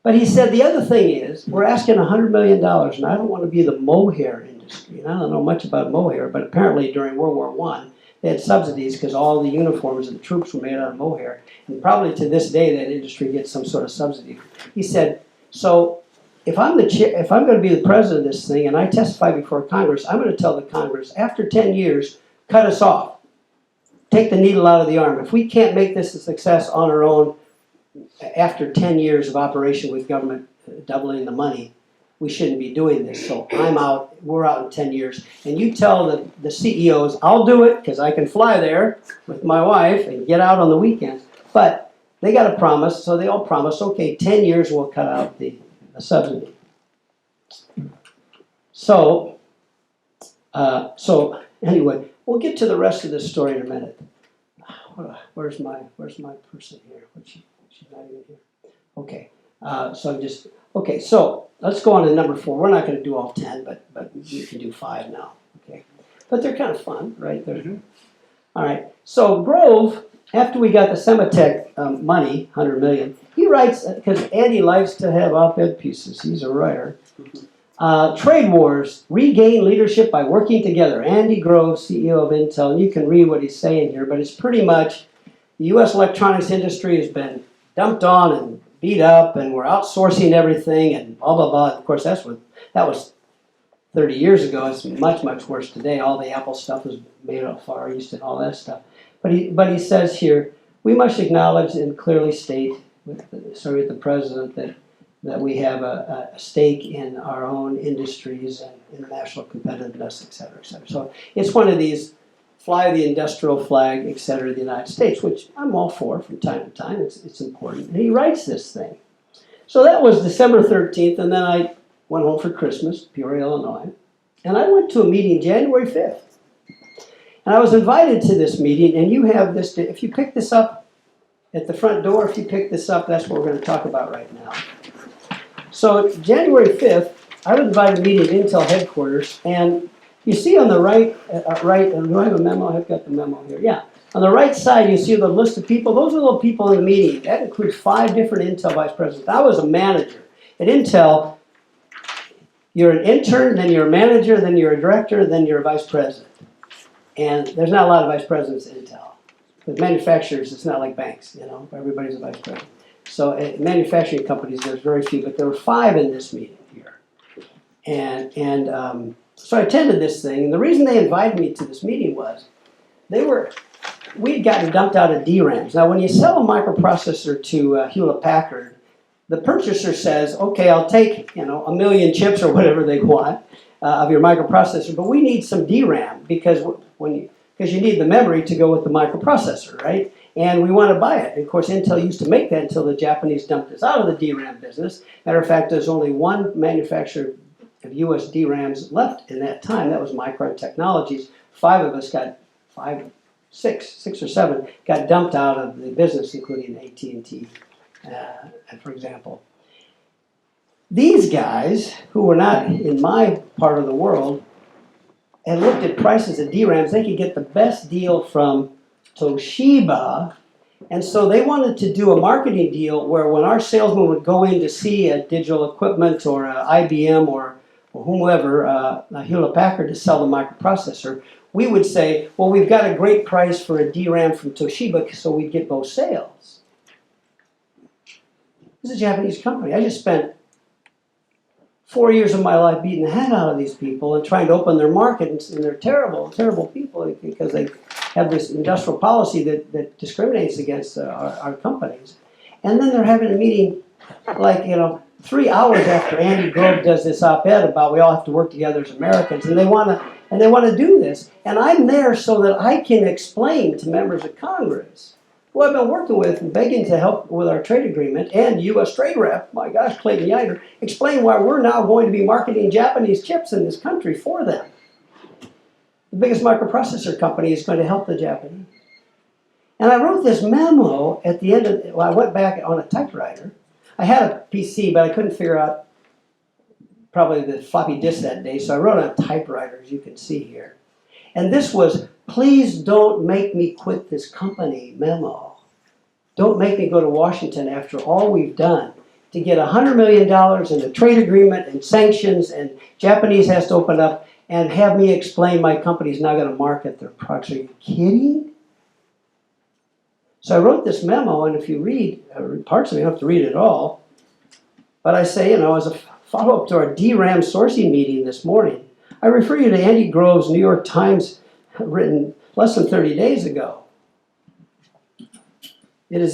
But he said the other thing is, we're asking $100 million, and I don't want to be the mohair industry. And I don't know much about mohair, but apparently during World War I, they had subsidies because all the uniforms of the troops were made out of mohair. And probably to this day, that industry gets some sort of subsidy. He said, so if I'm going to be the president of this thing and I testify before Congress, I'm going to tell the Congress, after 10 years, cut us off. Take the needle out of the arm. If we can't make this a success on our own, after 10 years of operation with government doubling the money, we shouldn't be doing this. So I'm out, we're out in 10 years. And you tell the CEOs, I'll do it because I can fly there with my wife and get out on the weekends. But they got a promise, so they all promised, okay, 10 years we'll cut out the subsidy. So anyway, we'll get to the rest of this story in a minute. Where's my person here? She's not even here. Okay, so let's go on to number 4. We're not going to do all 10, but you can do 5 now. Okay, but they're kind of fun, right? All right. So Grove, after we got the SEMATECH money, $100 million, he writes because Andy likes to have op-ed pieces. He's a writer. Trade wars, regain leadership by working together. Andy Grove, CEO of Intel, and you can read what he's saying here, but it's pretty much the U.S. electronics industry has been dumped on and beat up, and we're outsourcing everything, and blah, blah, blah. Of course, that was 30 years ago. It's much, much worse today. All the Apple stuff was made out of Far East and all that stuff. But he says here, We must acknowledge and clearly state, sorry, with the President, that we have a stake in our own industries and international competitiveness, et cetera, et cetera. So it's one of these fly the industrial flag, et cetera, of the United States, which I'm all for from time to time. It's important. And he writes this thing. So that was December 13th, and then I went home for Christmas, Peoria, Illinois, and I went to a meeting January 5th. And I was invited to this meeting, and you have this, if you pick this up at the front door, if you pick this up, that's what we're going to talk about right now. So January 5th, I was invited to a meeting at Intel headquarters, and you see on the right, do I have a memo? I've got the memo here, yeah. On the right side, you see the list of people. Those are the people in the meeting. That includes 5 different Intel vice presidents. I was a manager. At Intel, you're an intern, then you're a manager, then you're a director, then you're a vice president. And there's not a lot of vice presidents at Intel. With manufacturers, it's not like banks, you know, everybody's a vice president. So at manufacturing companies, there's very few, but there were 5 in this meeting here. So I attended this thing, and the reason they invited me to this meeting was we'd gotten dumped out of DRAMs. Now, when you sell a microprocessor to Hewlett-Packard, the purchaser says, okay, I'll take, 1 million chips or whatever they want of your microprocessor, but we need some DRAM because you need the memory to go with the microprocessor, right? And we want to buy it. And of course, Intel used to make that until the Japanese dumped us out of the DRAM business. Matter of fact, there's only one manufacturer of US DRAMs left in that time. That was Micron Technologies. 5 of us six or seven got dumped out of the business, including AT&T, for example. These guys, who were not in my part of the world, and looked at prices of DRAMs, they could get the best deal from Toshiba, and so they wanted to do a marketing deal where when our salesman would go in to see a digital equipment or a IBM or whomever, Hewlett-Packard to sell the microprocessor, we would say, well, we've got a great price for a DRAM from Toshiba, so we'd get both sales. This is a Japanese company. I just spent 4 years of my life beating the head out of these people and trying to open their market, and they're terrible, terrible people because they have this industrial policy that discriminates against our companies. And then they're having a meeting 3 hours after Andy Grove does this op-ed about we all have to work together as Americans, and they want to do this. And I'm there so that I can explain to members of Congress who I've been working with and begging to help with our trade agreement, and U.S. Trade Rep, my gosh, Clayton Yider, explain why we're now going to be marketing Japanese chips in this country for them. The biggest microprocessor company is going to help the Japanese. And I wrote this memo at the end of, I went back on a typewriter. I had a PC, but I couldn't figure out probably the floppy disk that day, so I wrote on a typewriter, as you can see here. And this was, please don't make me quit this company memo. Don't make me go to Washington after all we've done to get $100 million in the trade agreement and sanctions, and Japanese has to open up and have me explain my company's not going to market their products. Are you kidding? So I wrote this memo, and if you read parts of it, you don't have to read it all. But I say, as a follow-up to our DRAM sourcing meeting this morning, I refer you to Andy Grove's New York Times, written less than 30 days ago. It is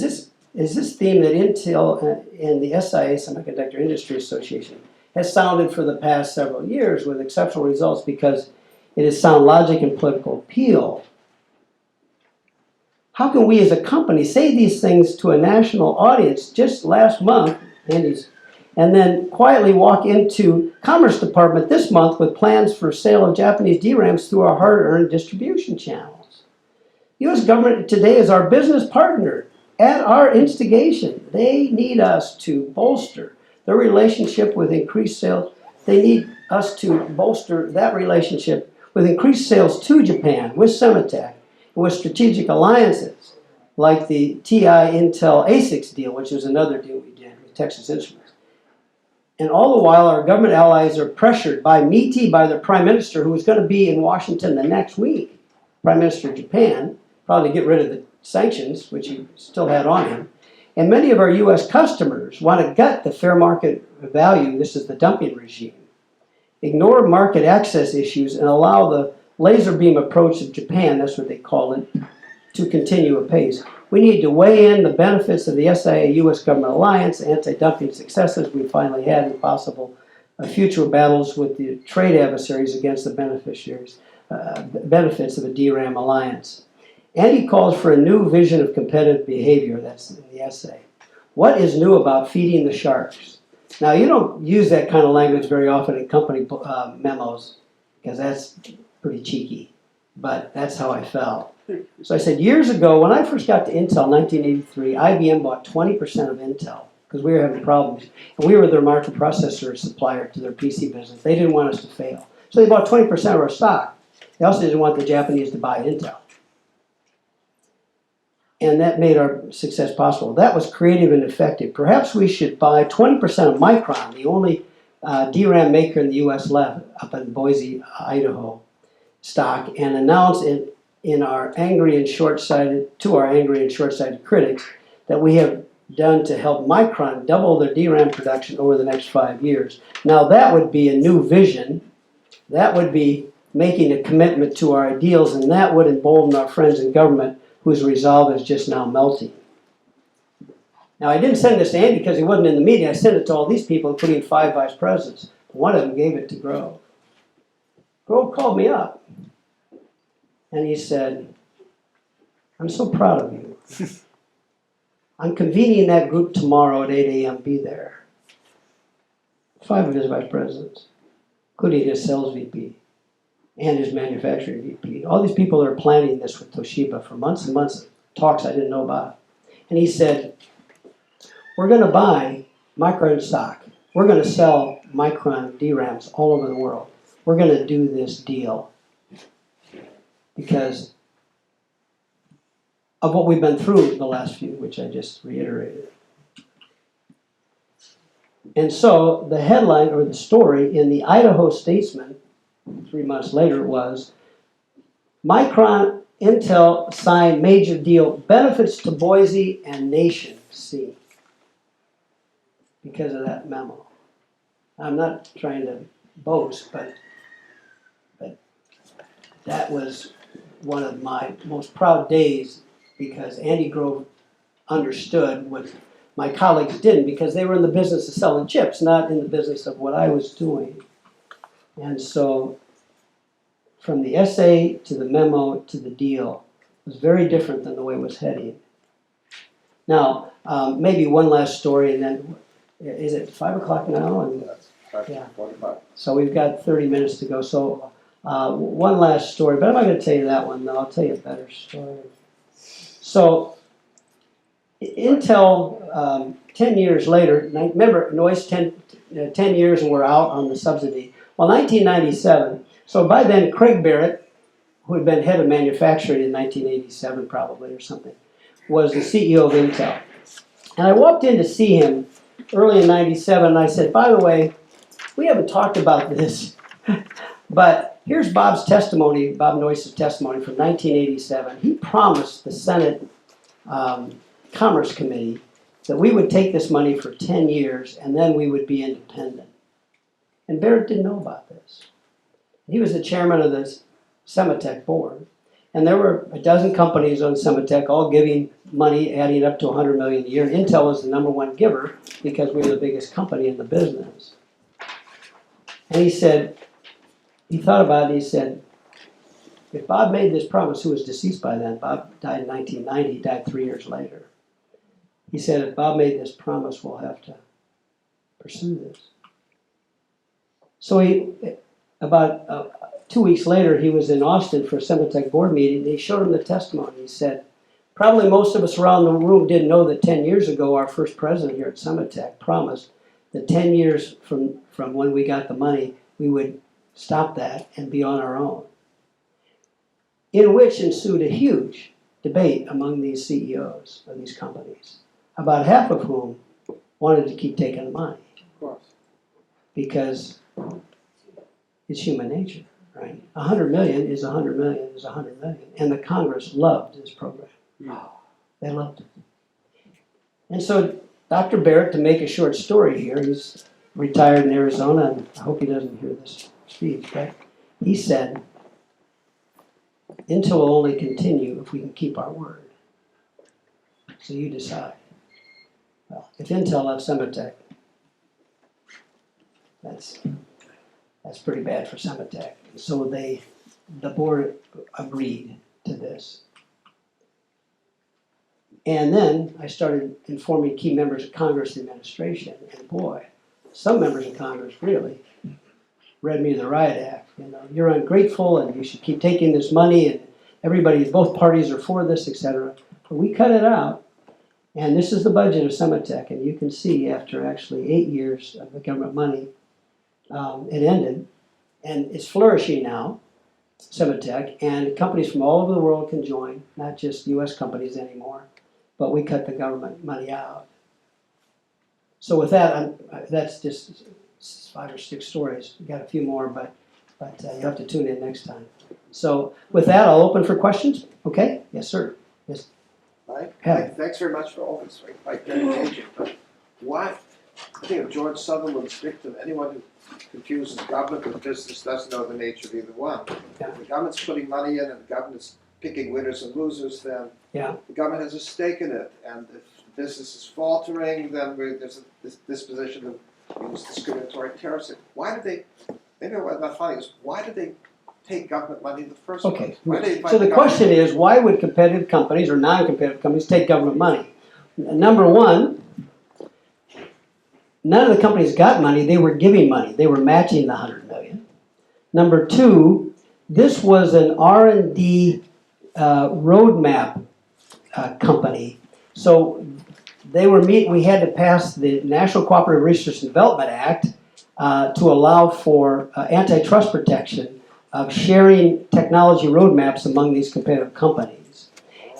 this theme that Intel and the SIA, Semiconductor Industry Association, has sounded for the past several years with exceptional results because it is sound logic and political appeal. How can we as a company say these things to a national audience just last month, and then quietly walk into Commerce Department this month with plans for sale of Japanese DRAMs through our hard-earned distribution channels? The U.S. government today is our business partner at our instigation. They need us to bolster their relationship with increased sales. They need us to bolster that relationship with increased sales to Japan, with SEMATECH, and with strategic alliances like the TI Intel ASICs deal, which was another deal we did with Texas Instruments. And all the while, our government allies are pressured by MITI, by their prime minister, who is going to be in Washington the next week, Prime Minister of Japan, probably to get rid of the sanctions, which he still had on him. And many of our U.S. customers want to gut the fair market value, this is the dumping regime, ignore market access issues, and allow the laser beam approach of Japan, that's what they call it, to continue apace. We need to weigh in the benefits of the SIA-U.S. government alliance, anti-dumping successes we finally had, and possible future battles with the trade adversaries against the benefits of a DRAM alliance. And he calls for a new vision of competitive behavior. That's in the essay. What is new about feeding the sharks? Now, you don't use that kind of language very often in company memos, because that's pretty cheeky, but that's how I felt. So I said, years ago, when I first got to Intel in 1983, IBM bought 20% of Intel because we were having problems. And we were their microprocessor supplier to their PC business. They didn't want us to fail. So they bought 20% of our stock. They also didn't want the Japanese to buy Intel. And that made our success possible. That was creative and effective. Perhaps we should buy 20% of Micron, the only DRAM maker in the U.S. left up in Boise, Idaho, stock, and announce in our angry and short-sighted critics that we have done to help Micron double their DRAM production over the next 5 years. Now that would be a new vision. That would be making a commitment to our ideals, and that would embolden our friends in government whose resolve is just now melting. Now I didn't send this to Andy because he wasn't in the meeting. I sent it to all these people, including 5 vice presidents. One of them gave it to Grove. Grove called me up. And he said, I'm so proud of you. I'm convening that group tomorrow at 8 a.m. Be there. 5 of his vice presidents, including his sales VP and his manufacturing VP. All these people are planning this with Toshiba for months and months, talks I didn't know about. And he said, we're going to buy Micron stock. We're going to sell Micron DRAMs all over the world. We're going to do this deal because of what we've been through the last few, which I just reiterated. And so the headline or the story in the Idaho Statesman 3 months later was, Micron Intel signed major deal, benefits to Boise and nation see because of that memo. I'm not trying to boast, but that was one of my most proud days because Andy Grove understood what my colleagues didn't because they were in the business of selling chips, not in the business of what I was doing. And so from the essay to the memo to the deal was very different than the way it was heading. Now, maybe one last story and then, is it 5 o'clock now? And, yeah. So we've got 30 minutes to go. So one last story, but I'm not going to tell you that one, though. I'll tell you a better story. So Intel, 10 years later, remember Noyce, 10 years and we're out on the subsidy. Well, 1997, so by then Craig Barrett, who had been head of manufacturing in 1987 probably or something, was the CEO of Intel. And I walked in to see him early in 97 and I said, by the way, we haven't talked about this, but here's Bob's testimony, Bob Noyce's testimony from 1987. He promised the Senate Commerce Committee that we would take this money for 10 years and then we would be independent. And Barrett didn't know about this. He was the chairman of the SEMATECH board. And there were a dozen companies on SEMATECH all giving money, adding up to $100 million a year. And Intel was the #1 giver because we were the biggest company in the business. And he said, he thought about it, he said, if Bob made this promise, who was deceased by then, Bob died in 1990, he died 3 years later. He said, if Bob made this promise, we'll have to pursue this. So about 2 weeks later, he was in Austin for a SEMATECH board meeting, and he showed him the testimony. He said, probably most of us around the room didn't know that 10 years ago, our first president here at SEMATECH promised that 10 years from when we got the money, we would stop that and be on our own. In which ensued a huge debate among these CEOs of these companies, about half of whom wanted to keep taking the money. Of course. Because it's human nature, right? 100 million is 100 million is 100 million. And the Congress loved this program. They loved it. And so Dr. Barrett, to make a short story here, he's retired in Arizona, and I hope he doesn't hear this speech, but he said, Intel will only continue if we can keep our word. So you decide. Well, if Intel left SEMATECH, that's pretty bad for SEMATECH. So the board agreed to this. And then I started informing key members of Congress and administration, and boy, some members of Congress really read me the riot act. You know, you're ungrateful and you should keep taking this money, and everybody, both parties are for this, etc. But we cut it out, and this is the budget of SEMATECH, and you can see after actually 8 years of the government money, it ended, and it's flourishing now, SEMATECH, and companies from all over the world can join, not just U.S. companies anymore, but we cut the government money out. So with that, that's just 5 or 6 stories. We got a few more, but you have to tune in next time. So with that, I'll open for questions. Okay? Yes, sir. Yes. Right. Yeah. Thanks very much for all this. Like very engaging. But why? I think of George Sutherland's dictum: anyone who confuses government with business doesn't know the nature of either one. Yeah. If the government's putting money in and the government's picking winners and losers, then Yeah. the government has a stake in it. And if business is faltering, then there's this disposition of use discriminatory tariffs. Why did they? Maybe what I'm not finding is why did they take government money in the first place? Okay. Why did they invite So the government? question is, why would competitive companies or non-competitive companies take government money? Number one, none of the companies got money. They were giving money. They were matching the $100 million. Number two, this was an R&D roadmap company. So they were we had to pass the National Cooperative Research and Development Act to allow for antitrust protection of sharing technology roadmaps among these competitive companies.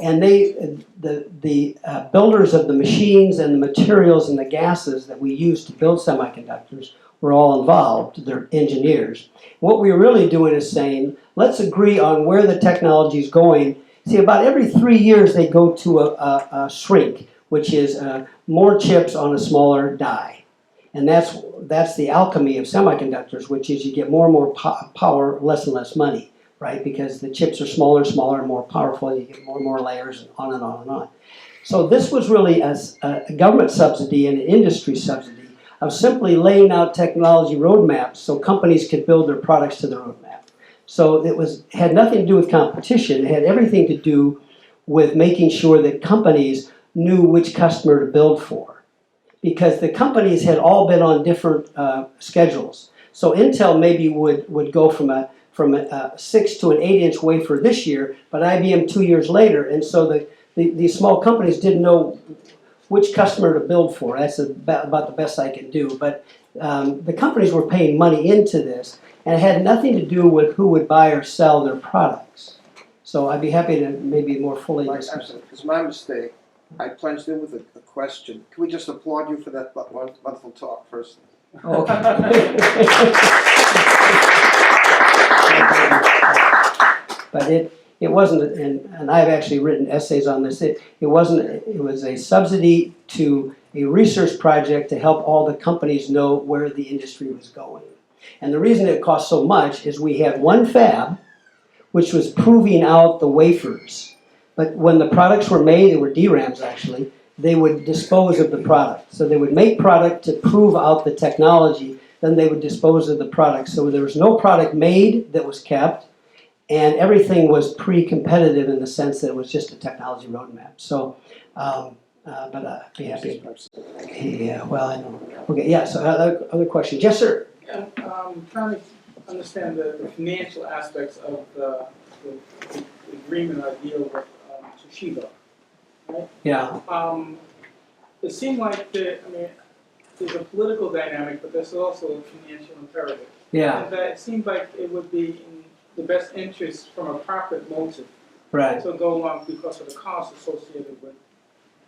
And the builders of the machines and the materials and the gases that we use to build semiconductors were all involved. They're engineers. What we're really doing is saying, let's agree on where the technology is going. See, about every 3 years they go to a shrink, which is more chips on a smaller die. And that's the alchemy of semiconductors, which is you get more and more power, less and less money, right? Because the chips are smaller and smaller and more powerful, and you get more and more layers, and on and on and on. So this was really a government subsidy and an industry subsidy of simply laying out technology roadmaps so companies could build their products to the roadmap. So it had nothing to do with competition. It had everything to do with making sure that companies knew which customer to build for. Because the companies had all been on different schedules. So Intel maybe would go from a 6 to an 8-inch wafer this year, but IBM 2 years later. And so these small companies didn't know which customer to build for. That's about the best I can do. But the companies were paying money into this, and it had nothing to do with who would buy or sell their products. So I'd be happy to maybe more fully discuss it. It's my mistake. I plunged in with a question. Can we just applaud you for that wonderful talk first? Okay. But it wasn't, and I've actually written essays on this. It was a subsidy to a research project to help all the companies know where the industry was going. And the reason it cost so much is we had one fab which was proving out the wafers. But when the products were made, they were DRAMs actually, they would dispose of the product. So they would make product to prove out the technology, then they would dispose of the product. So there was no product made that was kept, and everything was pre-competitive in the sense that it was just a technology roadmap. So, but I'd be happy. Yeah, well, I know. Okay, yeah, so other questions? Yes, sir? Yeah, trying to understand the financial aspects of the agreement or deal with Toshiba, right? Yeah. It seemed like there's a political dynamic, but there's also a financial imperative. Yeah. And that it seemed like it would be in the best interest from a profit motive Right. to go along because of the cost associated with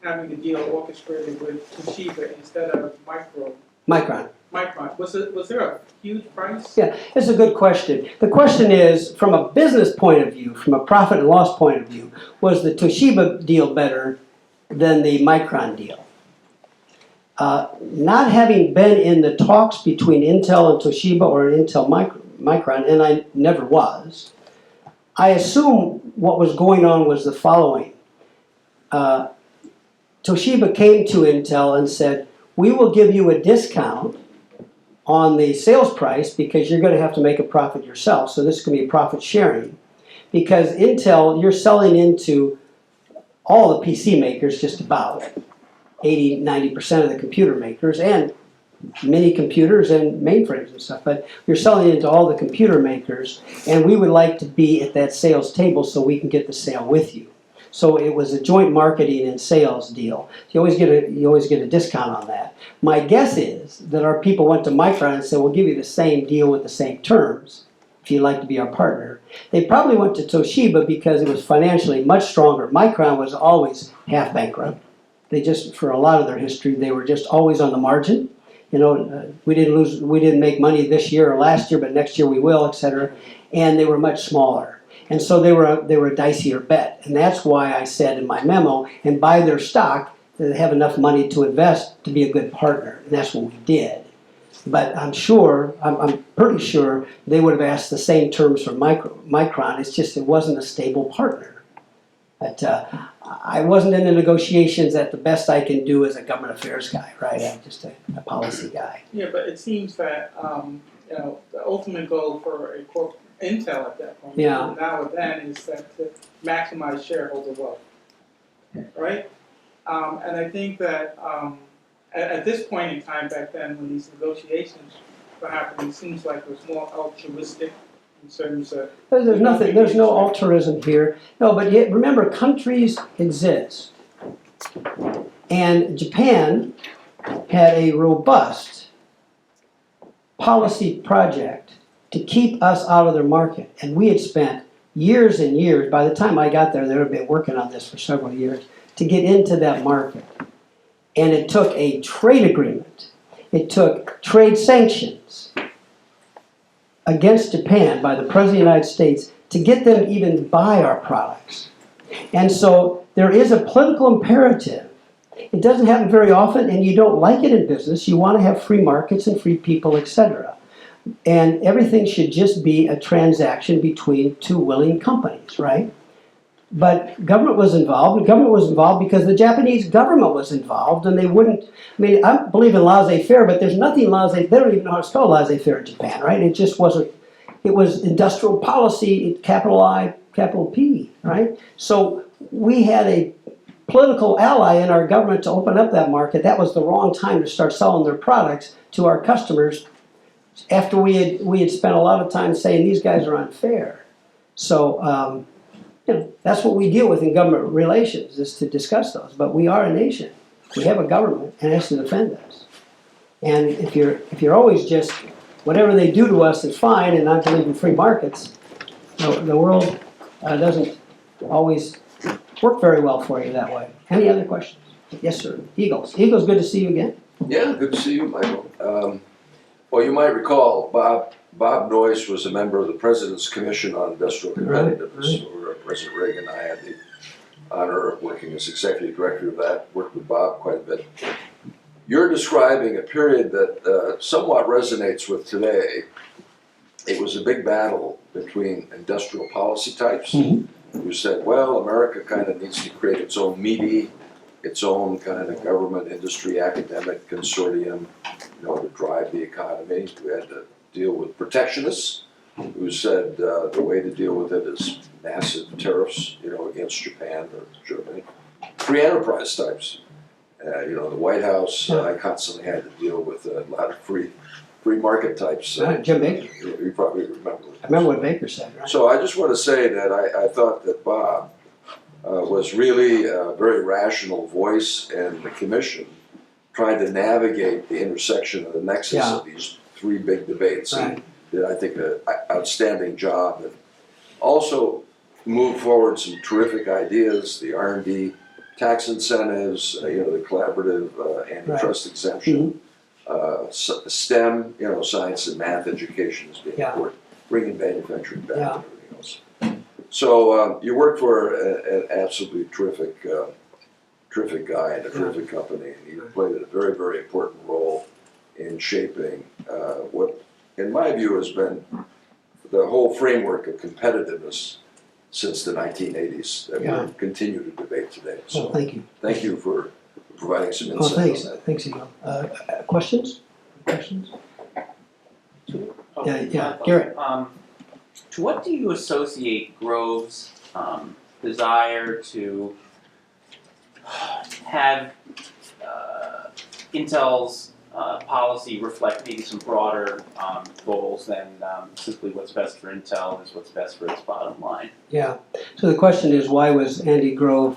having the deal orchestrated with Toshiba instead of Micron. Micron. Was there a huge price? Yeah, it's a good question. The question is, from a business point of view, from a profit and loss point of view, was the Toshiba deal better than the Micron deal? Not having been in the talks between Intel and Toshiba or Intel Micron, and I never was, I assume what was going on was the following. Toshiba came to Intel and said, we will give you a discount on the sales price because you're going to have to make a profit yourself. So this is going to be profit sharing. Because Intel, you're selling into all the PC makers, just about 80, 90% of the computer makers, and mini computers and mainframes and stuff, but you're selling into all the computer makers, and we would like to be at that sales table so we can get the sale with you. So it was a joint marketing and sales deal. You always get a discount on that. My guess is that our people went to Micron and said, we'll give you the same deal with the same terms if you'd like to be our partner. They probably went to Toshiba because it was financially much stronger. Micron was always half bankrupt. They just, for a lot of their history, they were just always on the margin. You know, we didn't make money this year or last year, but next year we will, etc. And they were much smaller, and so they were a dicier bet. And that's why I said in my memo, and buy their stock, that they have enough money to invest to be a good partner, and that's what we did. But I'm pretty sure they would have asked the same terms for Micron. It's just it wasn't a stable partner. But I wasn't in the negotiations at the best I can do as a government affairs guy, right? I'm just a policy guy. Yeah, but it seems that, you know, the ultimate goal for Intel at that point, Yeah. now and then, is that to maximize shareholder wealth, right? And I think that at this point in time back then, when these negotiations were happening, it seems like it was more altruistic in terms of. There's no altruism here. No, but yet, remember, countries exist. And Japan had a robust policy project to keep us out of their market. And we had spent years and years, by the time I got there, they had been working on this for several years, to get into that market. And it took a trade agreement. It took trade sanctions against Japan by the President of the United States to get them to even buy our products. And so there is a political imperative. It doesn't happen very often, and you don't like it in business. You want to have free markets and free people, etc. And everything should just be a transaction between two willing companies, right? But government was involved, and government was involved because the Japanese government was involved, and they wouldn't, I mean, I believe in laissez-faire, but there's nothing laissez, they don't even know how to spell laissez-faire in Japan, right? It just wasn't, it was industrial policy, capital I, capital P, right? So we had a political ally in our government to open up that market. That was the wrong time to start selling their products to our customers after we had spent a lot of time saying these guys are unfair. So, you know, that's what we deal with in government relations, is to discuss those. But we are a nation. We have a government, and it has to defend us. And if you're always just, whatever they do to us is fine, and I believe in free markets, the world doesn't always work very well for you that way. Any other questions? Yes, sir. Eagles. Eagles, good to see you again. Yeah, good to see you, Michael. Well, you might recall Bob Noyce was a member of the President's Commission on Industrial Competitiveness, where President Reagan and I had the honor of working as executive director of that, worked with Bob quite a bit. You're describing a period that somewhat resonates with today. It was a big battle between industrial policy types who said, well, America kind of needs to create its own MIDI, its own kind of government, industry, academic consortium, you know, to drive the economy. We had to deal with protectionists who said the way to deal with it is massive tariffs, you know, against Japan or Germany. Free enterprise types. You know, the White House, I constantly had to deal with a lot of free market types. Jim Baker. You probably remember. I remember what Baker said, right? So I just want to say that I thought that Bob was really a very rational voice, and the commission tried to navigate the intersection of the nexus of these three big debates. Right. And did, I think, an outstanding job, and also moved forward some terrific ideas, the R&D tax incentives, you know, the collaborative antitrust exemption, STEM, you know, science and math education is being important, bringing manufacturing back and everything else. So you work for an absolutely terrific guy and a terrific company, and you played a very, very important role in shaping what, in my view, has been the whole framework of competitiveness since the 1980s that Yeah. we continue to debate today. So So thank you. thank you for providing some Oh, insight thanks, on that. thanks, Emil. Questions? Questions? Yeah, Garrett. To what do you associate Grove's desire to have Intel's policy reflect maybe some broader goals than simply what's best for Intel is what's best for its bottom line? Yeah, so the question is, why was Andy Grove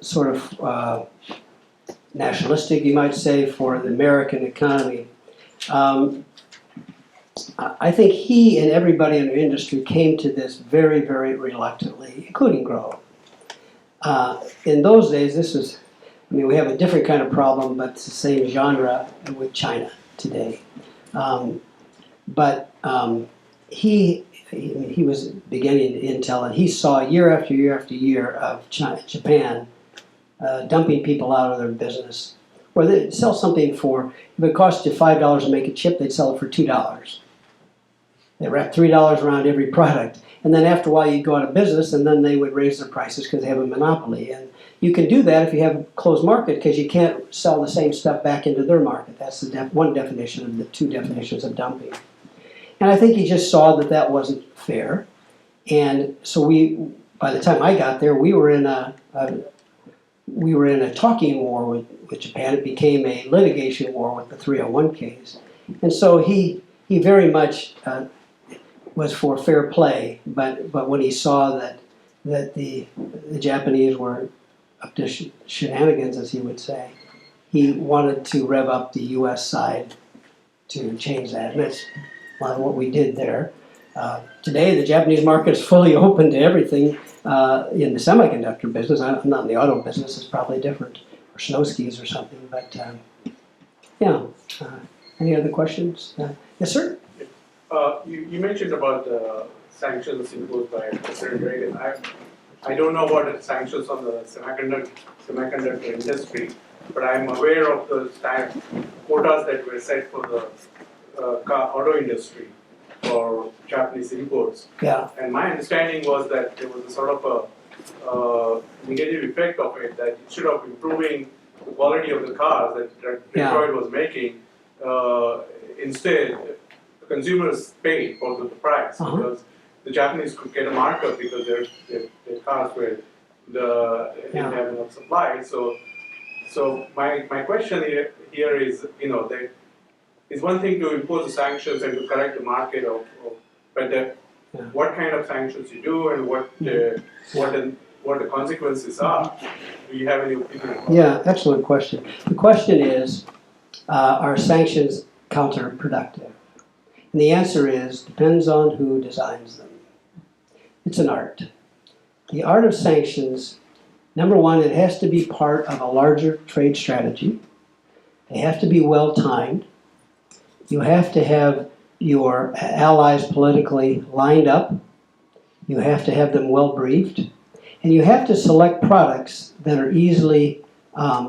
sort of nationalistic, you might say, for the American economy? I think he and everybody in the industry came to this very, very reluctantly, including Grove. In those days, we have a different kind of problem, but it's the same genre with China today. He was beginning Intel, and he saw year after year after year of Japan dumping people out of their business. Or they'd sell something for, if it cost you $5 to make a chip, they'd sell it for $2. They wrap $3 around every product. And then after a while you'd go out of business, and then they would raise their prices because they have a monopoly. And you can do that if you have a closed market, because you can't sell the same stuff back into their market. That's the one definition of the two definitions of dumping. And I think he just saw that that wasn't fair. And so by the time I got there, we were in a talking war with Japan. It became a litigation war with the 301Ks. And so he very much was for fair play, but when he saw that the Japanese were up to shenanigans, as he would say, he wanted to rev up the U.S. side to change that. And that's a lot of what we did there. Today, the Japanese market is fully open to everything in the semiconductor business. I'm not in the auto business, it's probably different, or snow skis or something, but yeah. Any other questions? Yes, sir? You mentioned about sanctions imposed by President Reagan. I don't know about the sanctions on the semiconductor industry, but I'm aware of the quotas that were set for the auto industry for Japanese imports. Yeah. And my understanding was that there was a sort of a negative effect of it, that instead of improving the quality of the cars that Detroit was making, instead consumers paid for the price because the Japanese could get a markup because their cars were didn't have enough supply. So my question here is, that it's one thing to impose the sanctions and to correct the market but what kind of sanctions you do and what the consequences are. Do you have any opinion about that? Yeah, excellent question. The question is, are sanctions counterproductive? And the answer is, depends on who designs them. It's an art. The art of sanctions, number one, it has to be part of a larger trade strategy. They have to be well timed. You have to have your allies politically lined up. You have to have them well briefed. And you have to select products that are easily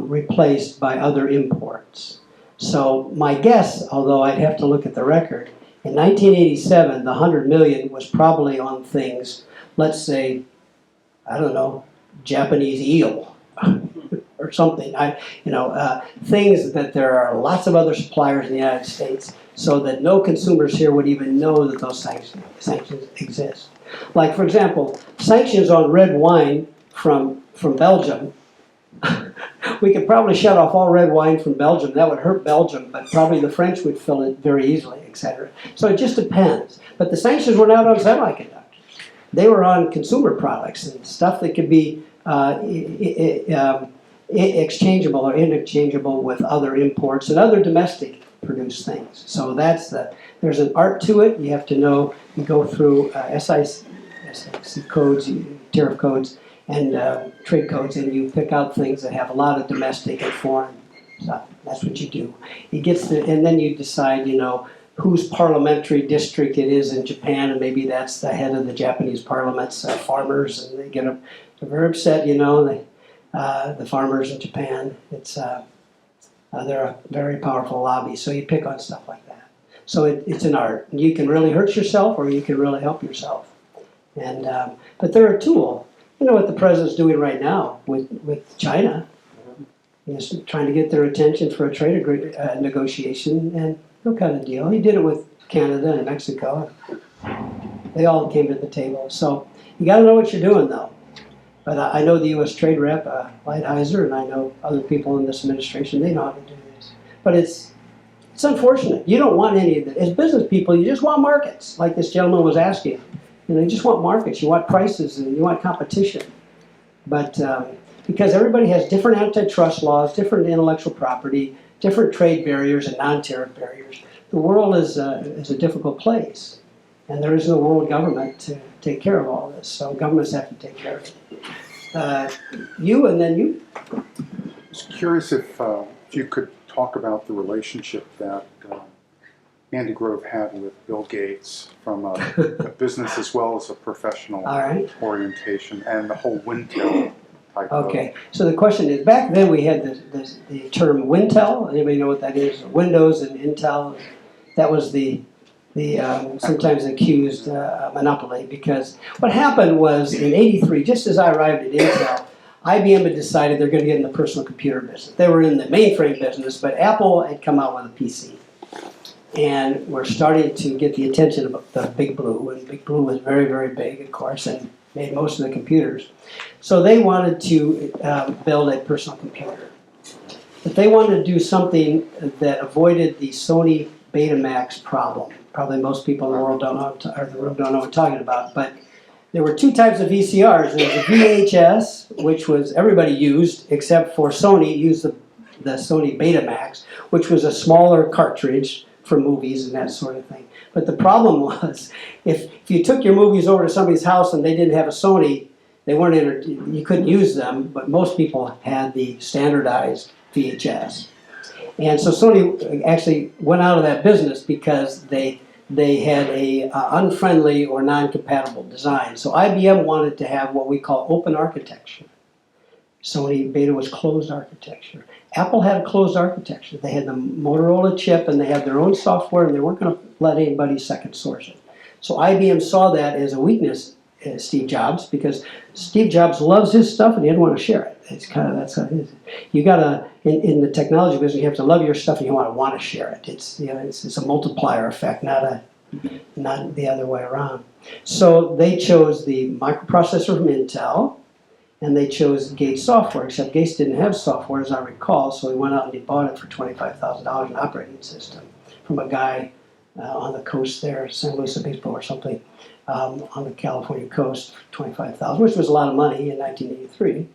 replaced by other imports. So my guess, although I'd have to look at the record, in 1987, the $100 million was probably on things, let's say, I don't know, Japanese eel or something. Things that there are lots of other suppliers in the United States, so that no consumers here would even know that those sanctions exist. Like, for example, sanctions on red wine from Belgium. We could probably shut off all red wine from Belgium. That would hurt Belgium, but probably the French would fill it very easily, etc. So it just depends. But the sanctions were not on semiconductors. They were on consumer products and stuff that could be exchangeable or interchangeable with other imports and other domestic produced things. So there's an art to it. You have to know, you go through SIC codes, tariff codes, and trade codes, and you pick out things that have a lot of domestic and foreign stuff. That's what you do. And then you decide, whose parliamentary district it is in Japan, and maybe that's the head of the Japanese parliament's farmers, and they're very upset, the farmers in Japan. They're a very powerful lobby, so you pick on stuff like that. So it's an art. You can really hurt yourself, or you can really help yourself. And but they're a tool. You know what the president's doing right now with China? He's trying to get their attention for a trade negotiation and no kind of deal. He did it with Canada and Mexico. They all came to the table. So you got to know what you're doing, though. But I know the U.S. Trade Rep, Lighthizer, and I know other people in this administration. They know how to do this. But it's unfortunate. You don't want any of this. As business people, you just want markets, like this gentleman was asking. You know, you just want markets. You want prices, and you want competition. But because everybody has different antitrust laws, different intellectual property, different trade barriers and non-tariff barriers, the world is a difficult place. And there is no world government to take care of all this. So governments have to take care of it. You and then you. I was curious if you could talk about the relationship that Andy Grove had with Bill Gates from a business as well as a professional orientation and the whole Wintel type Okay, so the question is, back then we had the term Wintel. Anybody know what that is? Windows and Intel. That was the sometimes accused monopoly, because what happened was in '83, just as I arrived at Intel, IBM had decided they're going to get in the personal computer business. They were in the mainframe business, but Apple had come out with a PC. And we're starting to get the attention of the Big Blue, and Big Blue was very, very big, of course, and made most of the computers. So they wanted to build a personal computer. But they wanted to do something that avoided the Sony Betamax problem. Probably most people in the world don't know, or the room don't know what I'm talking about. But there were two types of VCRs. There was a VHS, which was everybody used, except for Sony used the Sony Betamax, which was a smaller cartridge for movies and that sort of thing. But the problem was, if you took your movies over to somebody's house and they didn't have a Sony, they weren't you couldn't use them. But most people had the standardized VHS. And so Sony actually went out of that business because they had a unfriendly or non-compatible design. So IBM wanted to have what we call open architecture. Sony Beta was closed architecture. Apple had a closed architecture. They had the Motorola chip and they had their own software, and they weren't going to let anybody second source it. So IBM saw that as a weakness, Steve Jobs, because Steve Jobs loves his stuff and he didn't want to share it. It's kind of, that's how it is. You gotta, in the technology business, you have to love your stuff and you want to share it. It's, you know, it's a multiplier effect, not the other way around. So they chose the microprocessor from Intel, and they chose Gates software, except Gates didn't have software, as I recall, so he went out and he bought it for $25,000, an operating system, from a guy on the coast there, San Luis Obispo or something, on the California coast, for $25,000, which was a lot of money in 1983, I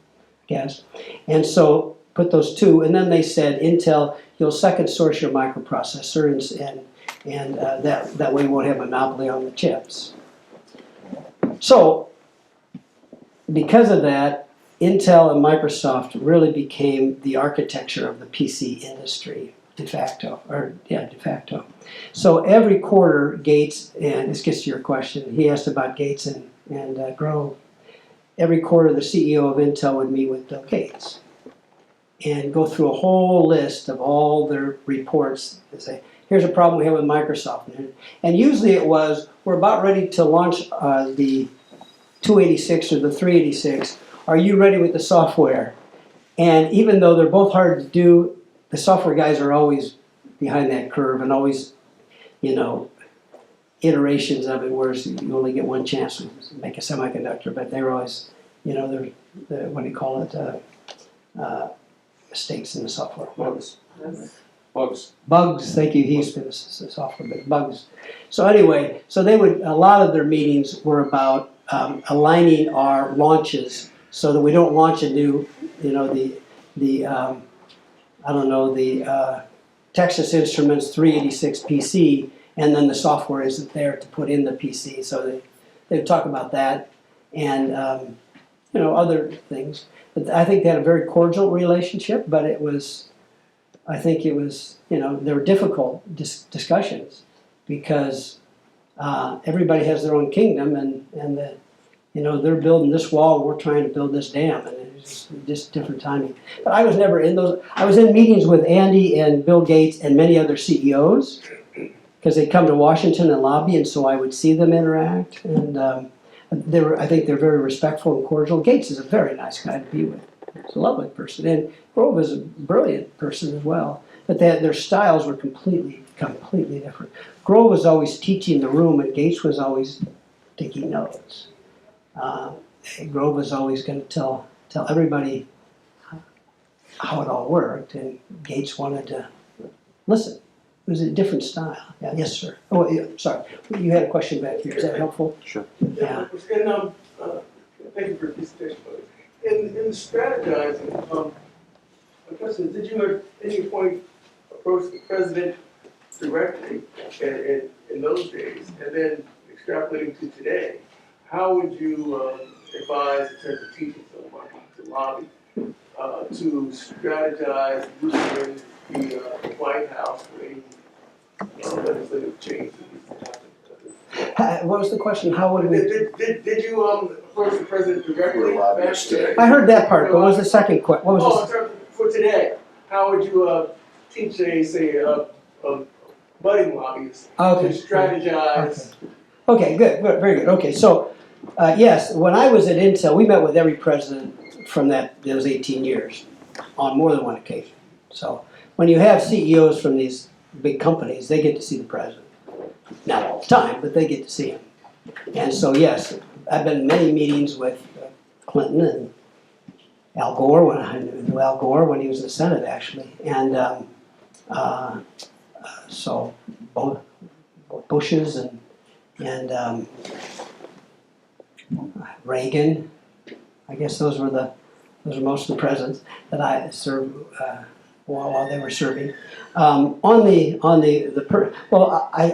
guess. And so put those two, and then they said, Intel, you'll second source your microprocessor, and that way you won't have a monopoly on the chips. So, because of that, Intel and Microsoft really became the architecture of the PC industry, de facto. So every quarter, Gates, and this gets to your question, he asked about Gates and Grove. Every quarter, the CEO of Intel would meet with Bill Gates and go through a whole list of all their reports and say, here's a problem we have with Microsoft. And usually it was, we're about ready to launch the 286 or the 386, are you ready with the software? And even though they're both hard to do, the software guys are always behind that curve and always, you know, iterations of it, whereas you only get one chance to make a semiconductor, but they're always, you know, they're what do you call it, mistakes in the software. Bugs, thank you, he's been a software, but bugs. So anyway, so they would, a lot of their meetings were about aligning our launches so that we don't launch a new, you know, the Texas Instruments 386 PC, and then the software isn't there to put in the PC. So they'd talk about that and, you know, other things. But I think they had a very cordial relationship, but it was, I think it was, you know, there were difficult discussions because everybody has their own kingdom, and you know, they're building this wall and we're trying to build this dam, and it's just different timing. But I was never in those. I was in meetings with Andy and Bill Gates and many other CEOs because they'd come to Washington and lobby, and so I would see them interact. And I think they're very respectful and cordial. Gates is a very nice guy to be with. He's a lovely person. And Grove is a brilliant person as well. But their styles were completely different. Grove was always teaching the room, and Gates was always taking notes. Grove was always going to tell everybody how it all worked, and Gates wanted to listen. It was a different style. Yeah, yes, sir. Oh, yeah, sorry. You had a question back here. Is that helpful? Sure. Yeah. And thank you for the presentation. In strategizing, my question is, did you at any point approach the president directly in those days, and then extrapolating to today? How would you advise in terms of teaching someone to lobby, to strategize using the White House for any legislative change that needs to happen? What was the question? How would we? Did you approach the president directly? We're lobbyists today. I heard that part, but what was the second question? What was Oh, in terms for today, how would you teach a budding lobbyist Okay. to strategize? Okay, good, very good. Okay, so, yes, when I was at Intel, we met with every president from those 18 years on more than one occasion. So when you have CEOs from these big companies, they get to see the president. Not all the time, but they get to see him. And so, yes, I've been in many meetings with Clinton and Al Gore, when I knew Al Gore when he was in the Senate, actually. And so both Bushes and Reagan, I guess those were most of the presidents that I served while they were serving. I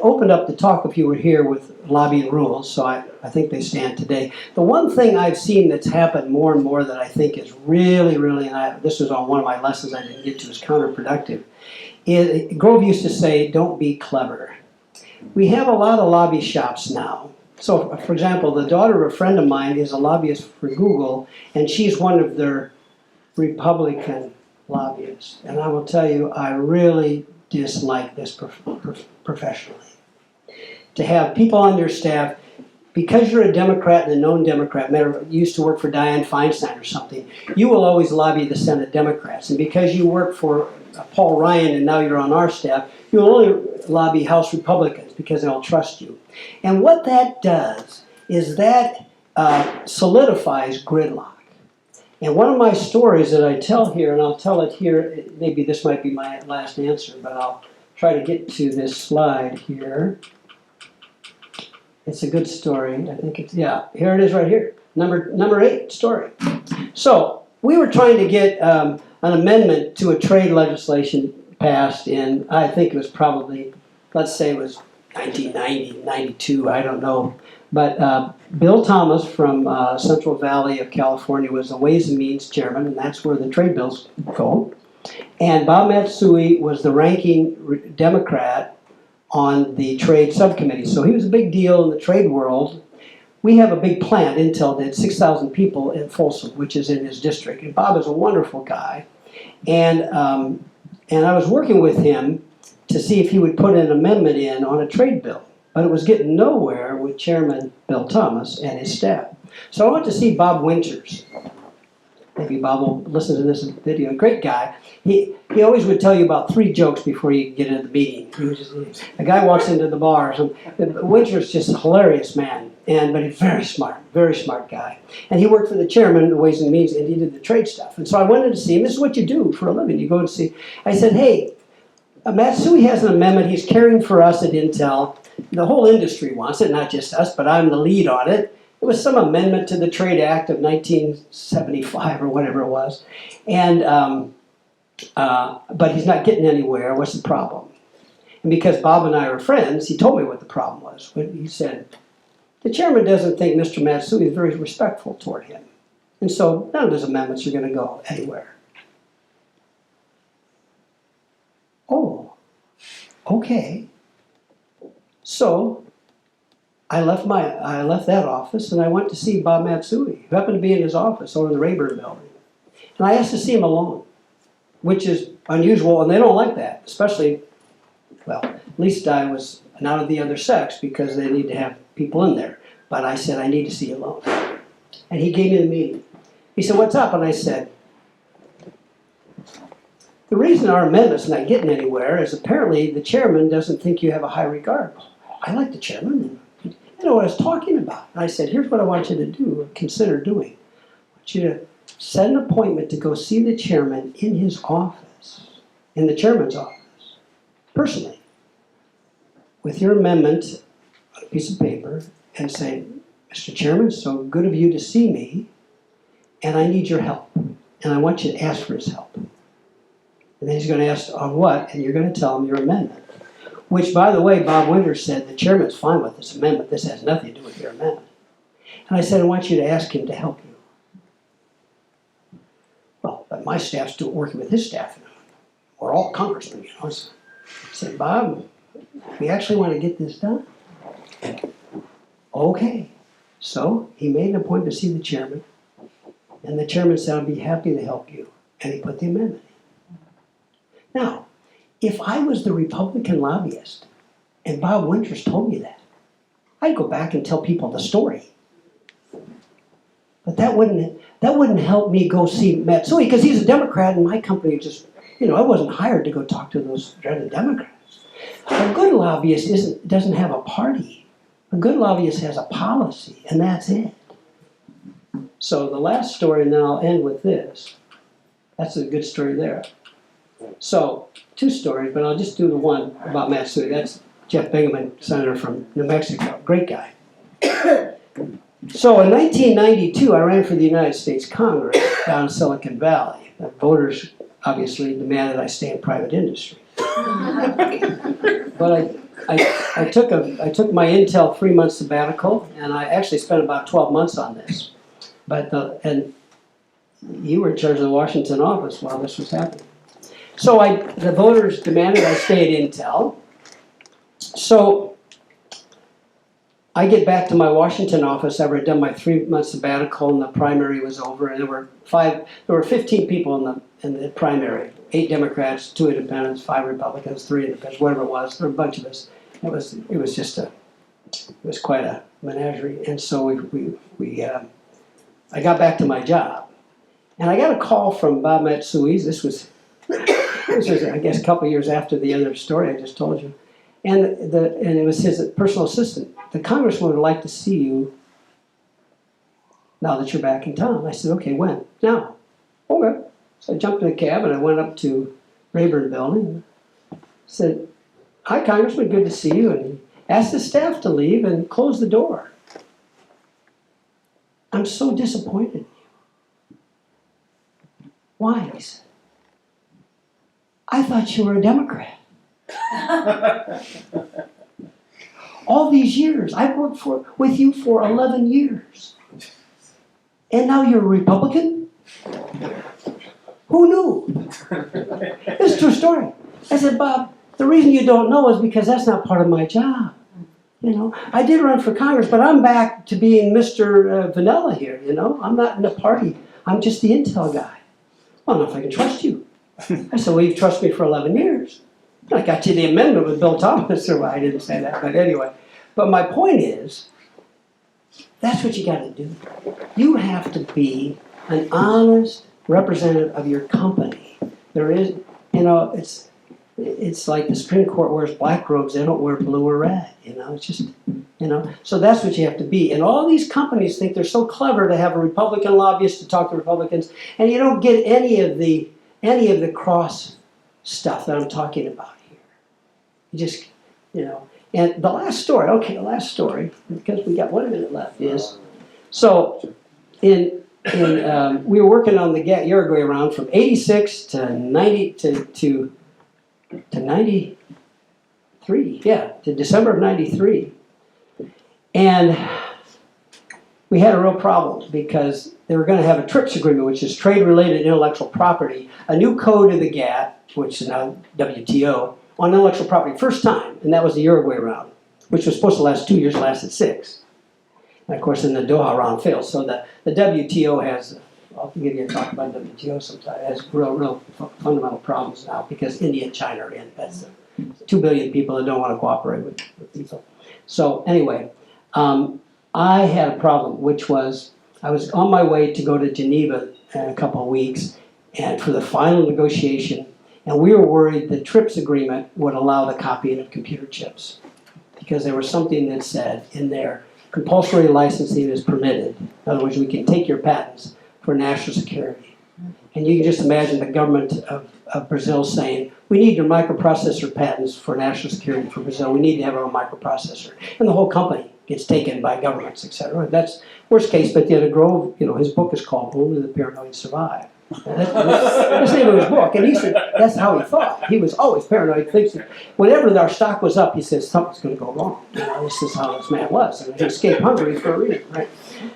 opened up the talk, if you were here, with lobbying rules, so I think they stand today. The one thing I've seen that's happened more and more that I think is really, and this was on one of my lessons I didn't get to, is counterproductive. Grove used to say, don't be clever. We have a lot of lobby shops now. So, for example, the daughter of a friend of mine is a lobbyist for Google, and she's one of their Republican lobbyists. And I will tell you, I really dislike this professionally. To have people on your staff, because you're a Democrat and a known Democrat, used to work for Dianne Feinstein or something, you will always lobby the Senate Democrats. And because you work for Paul Ryan and now you're on our staff, you'll only lobby House Republicans because they'll trust you. And what that does is that solidifies gridlock. And one of my stories that I tell here, and I'll tell it here, maybe this might be my last answer, but I'll try to get to this slide here. It's a good story. I think it's, yeah, here it is right here. Number 8 story. So we were trying to get an amendment to a trade legislation passed in, I think it was probably, let's say it was 1990, 92, I don't know. But Bill Thomas from Central Valley of California was the Ways and Means chairman, and that's where the trade bills go. And Bob Matsui was the ranking Democrat on the trade subcommittee. So he was a big deal in the trade world. We have a big plant, Intel did, 6,000 people in Folsom, which is in his district. And Bob is a wonderful guy. And I was working with him to see if he would put an amendment in on a trade bill. But it was getting nowhere with Chairman Bill Thomas and his staff. So I went to see Bob Winters. Maybe Bob will listen to this video. Great guy. He always would tell you about 3 jokes before you get into the meeting. He was just, a guy walks into the bar. So Winters just a hilarious man, but he's very smart guy. And he worked for the chairman of the Ways and Means, and he did the trade stuff. And so I went in to see him. This is what you do for a living. You go and see. I said, hey, Matsui has an amendment he's carrying for us at Intel. The whole industry wants it, not just us, but I'm the lead on it. It was some amendment to the Trade Act of 1975 or whatever it was. And, but he's not getting anywhere. What's the problem? And because Bob and I are friends, he told me what the problem was. He said, the chairman doesn't think Mr. Matsui is very respectful toward him. And so none of his amendments are going to go anywhere. Oh, okay. So I left that office and I went to see Bob Matsui, who happened to be in his office over in the Rayburn building. And I asked to see him alone, which is unusual, and they don't like that, especially, well, at least I was not of the other sex because they need to have people in there. but I said, I need to see you alone. And he gave me the meeting. He said, what's up? And I said, the reason our amendment's not getting anywhere is apparently the chairman doesn't think you have a high regard. I like the chairman, and I know what I was talking about. And I said, here's what I want you to do, consider doing. I want you to set an appointment to go see the chairman in his office, in the chairman's office, personally, with your amendment on a piece of paper, and say, Mr. Chairman, so good of you to see me, and I need your help. And I want you to ask for his help. And then he's going to ask on what, and you're going to tell him your amendment. Which, by the way, Bob Winters said, the chairman's fine with this amendment. This has nothing to do with your amendment. And I said, I want you to ask him to help you. Well, but my staff's working with his staff. We're all congressmen, you know. So I said, Bob, we actually want to get this done. Okay. So he made an appointment to see the chairman. And the chairman said, I'd be happy to help you. And he put the amendment in. Now, if I was the Republican lobbyist, and Bob Winters told me that, I'd go back and tell people the story. But that wouldn't help me go see Matsui, because he's a Democrat, and my company just, I wasn't hired to go talk to those dreaded Democrats. A good lobbyist doesn't have a party. A good lobbyist has a policy, and that's it. So the last story, and then I'll end with this. That's a good story there. So, 2 stories, but I'll just do the one about Matsui. That's Jeff Bingaman, senator from New Mexico. Great guy. So in 1992, I ran for the United States Congress down in Silicon Valley. The voters obviously demanded I stay in private industry. But I took my Intel 3-month sabbatical, and I actually spent about 12 months on this. And you were in charge of the Washington office while this was happening. So the voters demanded I stay at Intel. So I get back to my Washington office after I'd done my 3-month sabbatical, and the primary was over, and there were 15 people in the primary, 8 Democrats, 2 independents, 5 Republicans, 3 independents, whatever it was. There were a bunch of us. It was quite a menagerie. And so I got back to my job, and I got a call from Bob Matsui. This was I guess a couple of years after the other story I just told you, and it was his personal assistant. The congressman would like to see you now that you're back in town. I said, okay, when? Now. Okay. So I jumped in a cab and I went up to Rayburn Building and said, hi, Congressman, good to see you. And he asked the staff to leave and close the door. I'm so disappointed in you. Why? He said, I thought you were a Democrat. All these years, I've worked with you for 11 years. And now you're a Republican? Who knew? It's a true story. I said, Bob, the reason you don't know is because that's not part of my job. I did run for Congress, but I'm back to being Mr. Vanilla here, I'm not in the party. I'm just the Intel guy. I don't know if I can trust you. I said, well, you've trusted me for 11 years. I got you the amendment with Bill Thomas, or I didn't say that, but anyway. But my point is, that's what you got to do. You have to be an honest representative of your company. There is, it's like the Supreme Court wears black robes, they don't wear blue or red, it's just, so that's what you have to be. And all these companies think they're so clever to have a Republican lobbyist to talk to Republicans, and you don't get any of the cross stuff that I'm talking about here. You just, and the last story, because we got 1 minute left, is, so we were working on the Uruguay round from 86 to 90 to 93, to December of 93. And we had a real problem because they were going to have a TRIPS agreement, which is trade-related intellectual property, a new code in the GATT, which is now WTO, on intellectual property, first time, and that was the Uruguay round, which was supposed to last 2 years, lasted 6. And of course, then the Doha round failed. So the WTO has, I'll give you a talk about WTO sometime, has real fundamental problems now because India and China are in. That's 2 billion people that don't want to cooperate with people. So anyway, I had a problem, which was I was on my way to go to Geneva in a couple of weeks and for the final negotiation, and we were worried the TRIPS agreement would allow the copying of computer chips because there was something that said in there, compulsory licensing is permitted. In other words, we can take your patents for national security. And you can just imagine the government of Brazil saying, we need your microprocessor patents for national security for Brazil. We need to have our own microprocessor. And the whole company gets taken by governments, etc. That's worst case, but the other Grove, his book is called Only the Paranoid Survive. That's the name of his book. And he said that's how he thought. He was always paranoid, thinks that whenever our stock was up, he says something's going to go wrong. This is how this man was. And he escaped Hungary for a reason, right?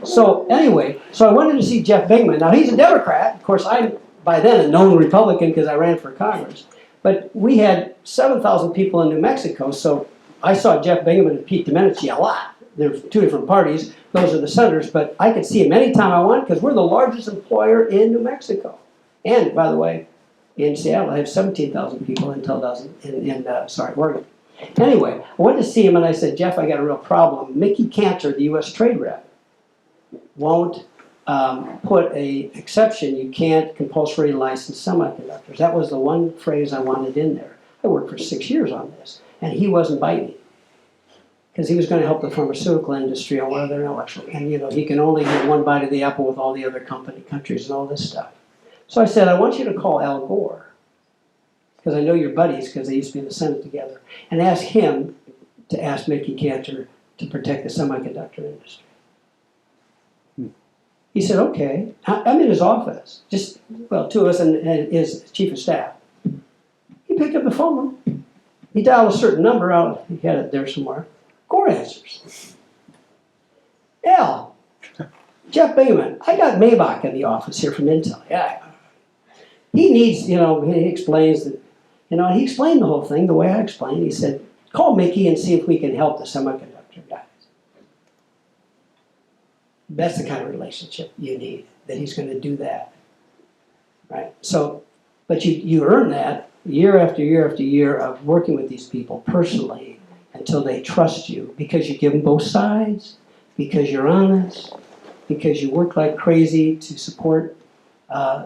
So anyway, I wanted to see Jeff Bingaman. Now he's a Democrat. Of course, I'm by then a known Republican because I ran for Congress. But we had 7,000 people in New Mexico, so I saw Jeff Bingaman and Pete Domenici a lot. There's two different parties. Those are the senators, but I could see him anytime I wanted because we're the largest employer in New Mexico. And, by the way, in Seattle, I have 17,000 people until Oregon. Anyway, I went to see him and I said, Jeff, I got a real problem. Mickey Cantor, the U.S. trade rep, won't put a exception. You can't compulsory license semiconductors. That was the one phrase I wanted in there. I worked for 6 years on this, and he wasn't biting. Because he was going to help the pharmaceutical industry on one of their intellectual, and he can only get one bite of the apple with all the other countries and all this stuff. So I said, I want you to call Al Gore, because I know you're buddies because they used to be in the Senate together, and ask him to ask Mickey Cantor to protect the semiconductor industry. He said, okay. I'm in his office, two of us and his chief of staff. He picked up the phone. He dialed a certain number out. He had it there somewhere. Gore answers. Al, Jeff Bingaman, I got Maibach in the office here from Intel. Yeah. He needs, he explains that, he explained the whole thing the way I explained. He said, call Mickey and see if we can help the semiconductor guys. That's the kind of relationship you need, that he's going to do that. Right? So, but you earn that year after year after year of working with these people personally until they trust you because you give them both sides, because you're honest, because you work like crazy to support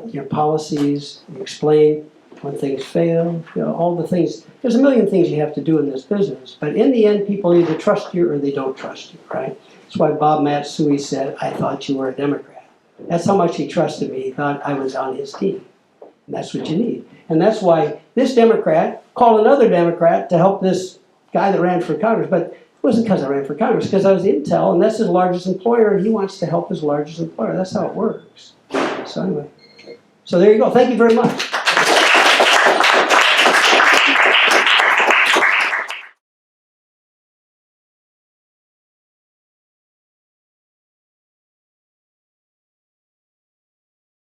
your policies, you explain when things fail, all the things. There's a million things you have to do in this business, but in the end, people either trust you or they don't trust you, right? That's why Bob Matsui said, I thought you were a Democrat. That's how much he trusted me. He thought I was on his team. And that's what you need. And that's why this Democrat called another Democrat to help this guy that ran for Congress. But it wasn't because I ran for Congress, because I was Intel, and that's his largest employer, and he wants to help his largest employer. That's how it works. So anyway, so there you go. Thank you very much.